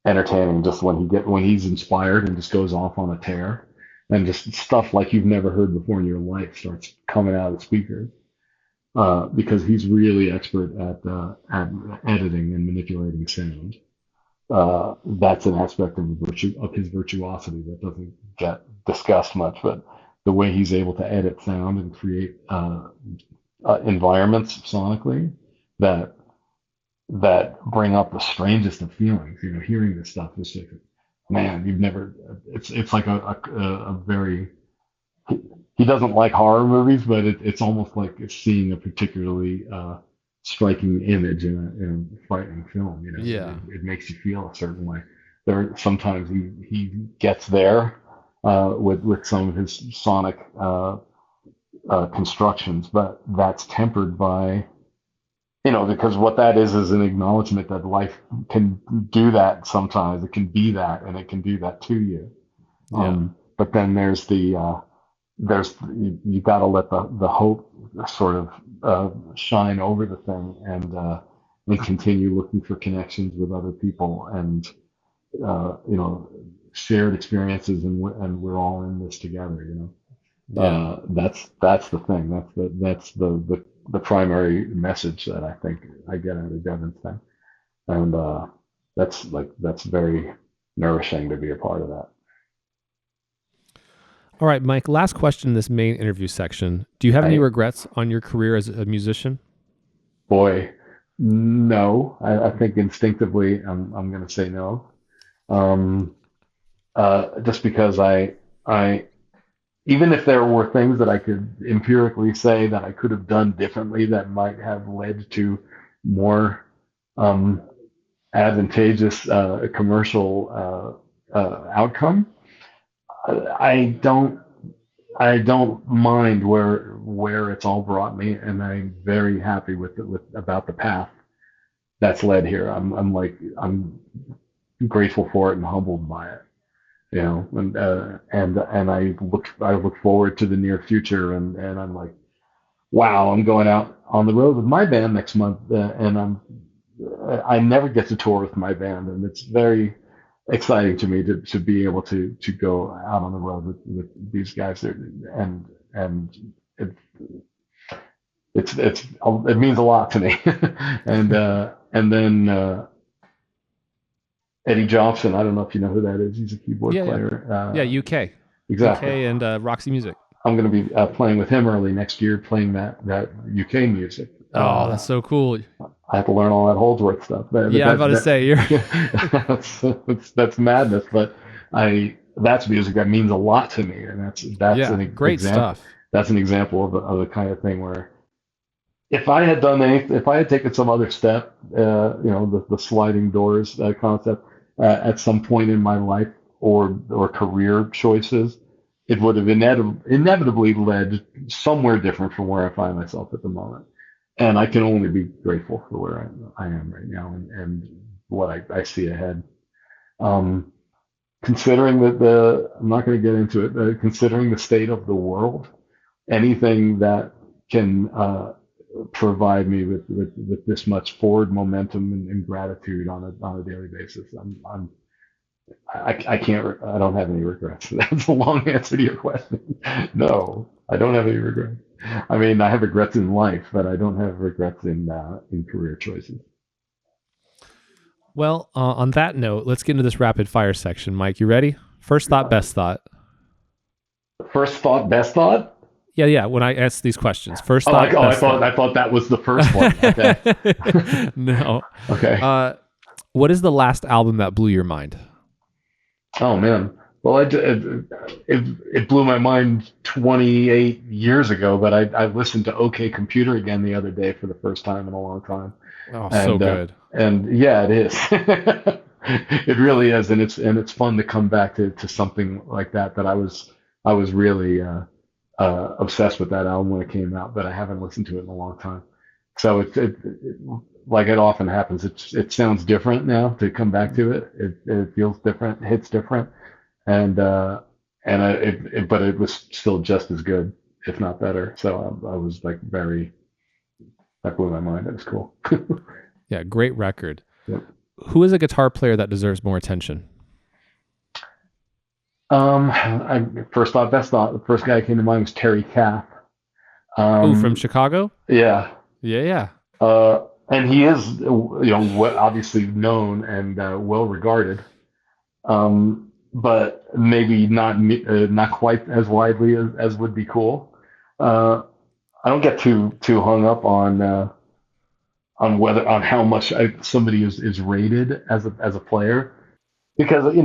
entertaining. Just when he's inspired and just goes off on a tear, and just stuff like you've never heard before in your life starts coming out of the speakers. Because he's really expert at editing and manipulating sound. That's an aspect of his virtuosity that doesn't get discussed much. But the way he's able to edit sound and create environments sonically that bring up the strangest of feelings. Hearing this stuff is like, man, you've never. It's like a very. He doesn't like horror movies, but it's almost like it's seeing a particularly striking image in a frightening film. Yeah. It makes you feel a certain way. Sometimes he gets there with some of his sonic constructions, but that's tempered by because what that is an acknowledgement that life can do that sometimes. It can be that, and it can do that to you. But then there's you got to let the hope sort of shine over the thing, and continue looking for connections with other people, and shared experiences, and we're all in this together. That's the thing. That's the primary message that I think I get out of Devin's thing, and that's very nourishing to be a part of that. All right, Mike, last question in this main interview section. Do you have any regrets on your career as a musician? Boy, no. I think instinctively I'm going to say no. Just because I even if there were things that I could empirically say that I could have done differently that might have led to more advantageous commercial outcome, I don't mind where it's all brought me, and I'm very happy with about the path that's led here. I'm grateful for it and humbled by it, and I look forward to the near future, and I'm like, wow, I'm going out on the road with my band next month, and I never get to tour with my band, and it's very exciting to me to be able to go out on the road with these guys there, and it means a lot to me. And then Eddie Jobson, I don't know if you know who that is. He's a keyboard player. UK. Exactly. UK and Roxy Music. I'm going to be playing with him early next year, playing that UK music. Oh, that's so cool. I have to learn all that Holdsworth stuff. Yeah, I'm about to say you're. That's madness, but that's music that means a lot to me, and that's Yeah, an great example. stuff. That's an example of the kind of thing where if I had done anything, if I had taken some other step, the sliding doors concept at some point in my life or career choices, it would have inevitably led somewhere different from where I find myself at the moment. And I can only be grateful for where I am right now and what I see ahead. Um, Considering that I'm not going to get into it, considering the state of the world, anything that can provide me with this much forward momentum and gratitude on a daily basis. I don't have any regrets. That's a long answer to your question. No, I don't have any regrets. I mean, I have regrets in life, but I don't have regrets in career choices. Well, on that note, let's get into this rapid fire section. Mike, you ready? First thought, best thought. First thought, best thought. Yeah. When I ask these questions, first Oh, thought. I thought that was the first one. Okay. No. Okay. What is the last album that blew your mind? Oh man. Well, it blew my mind 28 years ago, but I listened to OK Computer again the other day for the first time in a long time. Oh, so good. And yeah, it is. It really is, and it's fun to come back to something like that I was really obsessed with that album when it came out, but I haven't listened to it in a long time. So it like it often happens. It sounds different now to come back to it. It feels different, hits different, and but it was still just as good, if not better. So I was like that blew my mind. It was cool. Yeah, great record. Yep. Who is a guitar player that deserves more attention? First thought, best thought. The first guy who came to mind was Terry Kath. From Chicago? Yeah. Yeah. And he is, obviously known and well regarded, but maybe not quite as widely as would be cool. I don't get too hung up on how much somebody is rated as a player, because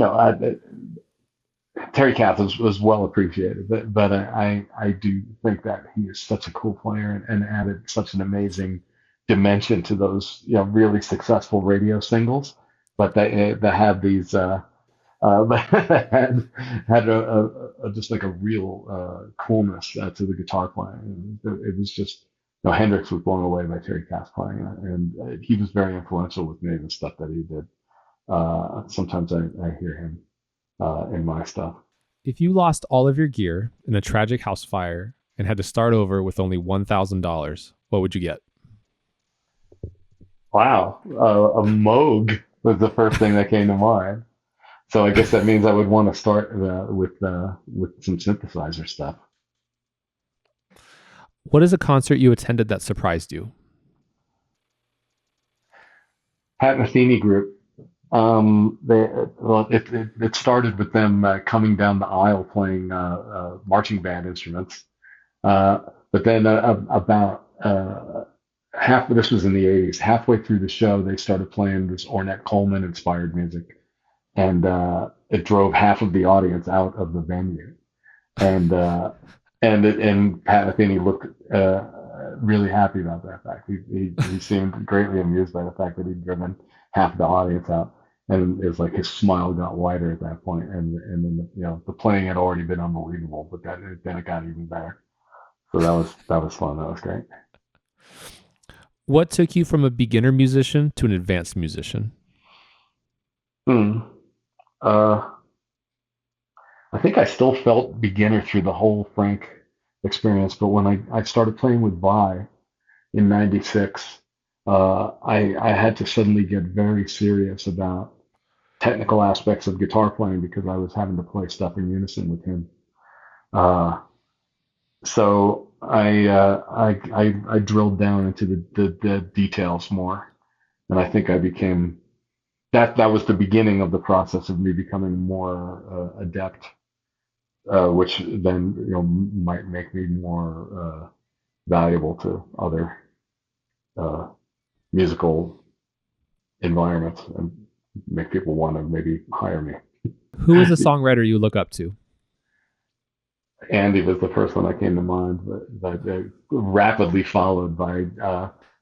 Terry Kath was well appreciated, but I do think that he is such a cool player and added such an amazing dimension to those really successful radio singles, but they had these had just like a real coolness to the guitar playing. It was just Hendrix was blown away by Terry Kath playing, and he was very influential with me, the stuff that he did. Sometimes I hear him in my stuff. If you lost all of your gear in a tragic house fire and had to start over with only $1,000, what would you get? Wow, a Moog was the first thing that came to mind. So I guess that means I would want to start with some synthesizer stuff. What is a concert you attended that surprised you? Pat Metheny Group. It started with them coming down the aisle playing marching band instruments, but then about this was in the 80s. Halfway through the show, they started playing this Ornette Coleman inspired music, and it drove half of the audience out of the venue, and Pat Metheny looked really happy about that fact. He seemed greatly amused by the fact that he'd driven half the audience out. And it was like his smile got wider at that point, and then the playing had already been unbelievable, but then it got even better. So that was fun. That was great. What took you from a beginner musician to an advanced musician? I think I still felt beginner through the whole Frank experience, but when I started playing with Vai in '96, I had to suddenly get very serious about technical aspects of guitar playing because I was having to play stuff in unison with him. So I drilled down into the details more, and I think I became that was the beginning of the process of me becoming more adept which then might make me more valuable to other uh, musical environments and make people want to maybe hire me. Who is a songwriter you look up to? Andy was the first one that came to mind, but rapidly followed by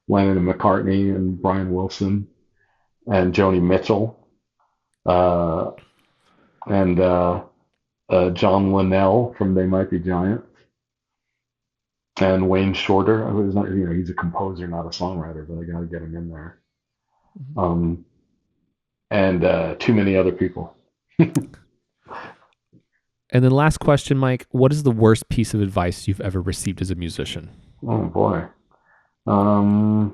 Lennon and McCartney and Brian Wilson and Joni Mitchell uh, and John Linnell from They Might Be Giants and Wayne Shorter. He's not, he's a composer, not a songwriter, but I got to get him in there. Um, and too many other people. And then last question, Mike, what is the worst piece of advice you've ever received as a musician? Oh boy. I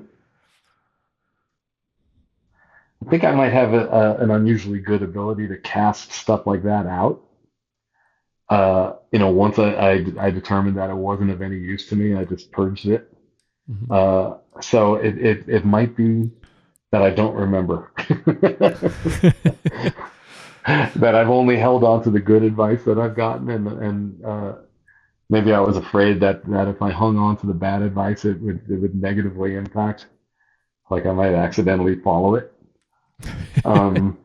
think I might have an unusually good ability to cast stuff like that out. Once I determined that it wasn't of any use to me, I just purged it. So it might be that I don't remember. That I've only held on to the good advice that I've gotten, and maybe I was afraid that if I hung on to the bad advice, it would negatively impact, like I might accidentally follow it. But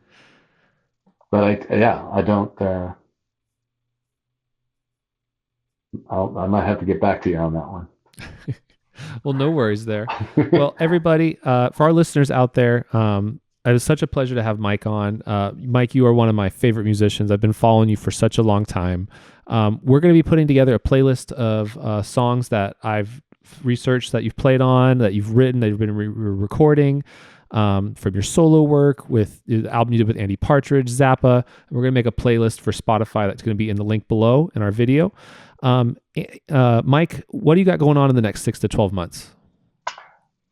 I don't. I might have to get back to you on that one. Well, no worries there. Well, everybody, for our listeners out there, it was such a pleasure to have Mike on. Mike, you are one of my favorite musicians. I've been following you for such a long time. We're going to be putting together a playlist of songs that I've researched that you've played on, that you've written, that you've been recording from your solo work with the album you did with Andy Partridge, Zappa. And we're going to make a playlist for Spotify that's going to be in the link below in our video. Mike, what do you got going on in the next 6 to 12 months?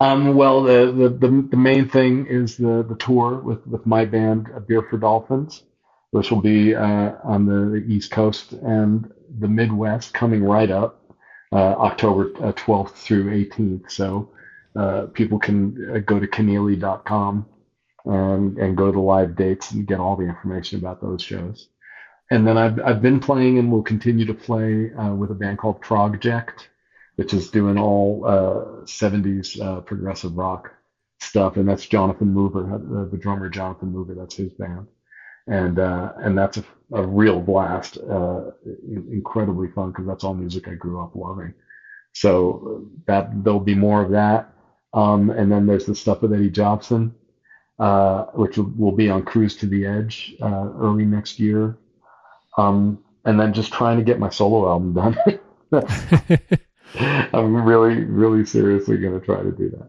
Well, the main thing is the tour with my band, Beer for Dolphins, which will be on the East Coast and the Midwest, coming right up October 12th through 18th. So people can go to Keneally.com and go to live dates and get all the information about those shows. And then I've been playing and will continue to play with a band called Project, which is doing all 70s progressive rock stuff, and that's Jonathan Mover, the drummer Jonathan Mover. That's his band, and that's a real blast, incredibly fun because that's all music I grew up loving. So that there'll be more of that, and then there's the stuff with Eddie Jobson, which will be on Cruise to the Edge early next year. And then just trying to get my solo album done. I'm really, really seriously going to try to do that.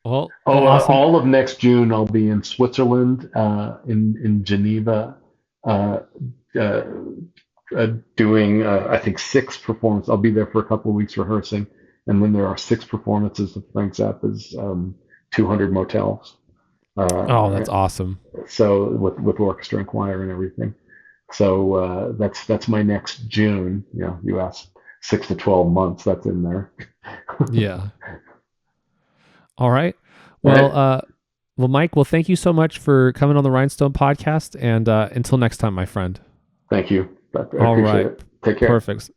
Well, awesome. All of next June, I'll be in Switzerland, in Geneva, doing, I think, 6 performances. I'll be there for a couple of weeks rehearsing. And then there are 6 performances of Frank Zappa's 200 Motels. That's awesome. So with orchestra and choir and everything. So that's my next June. You asked 6 to 12 months. That's in there. Yeah. All right. Well, Mike. Well, thank you so much for coming on the Rhynestone podcast. And until next time, my friend. Thank you. I All appreciate right. it. Take care. Perfect.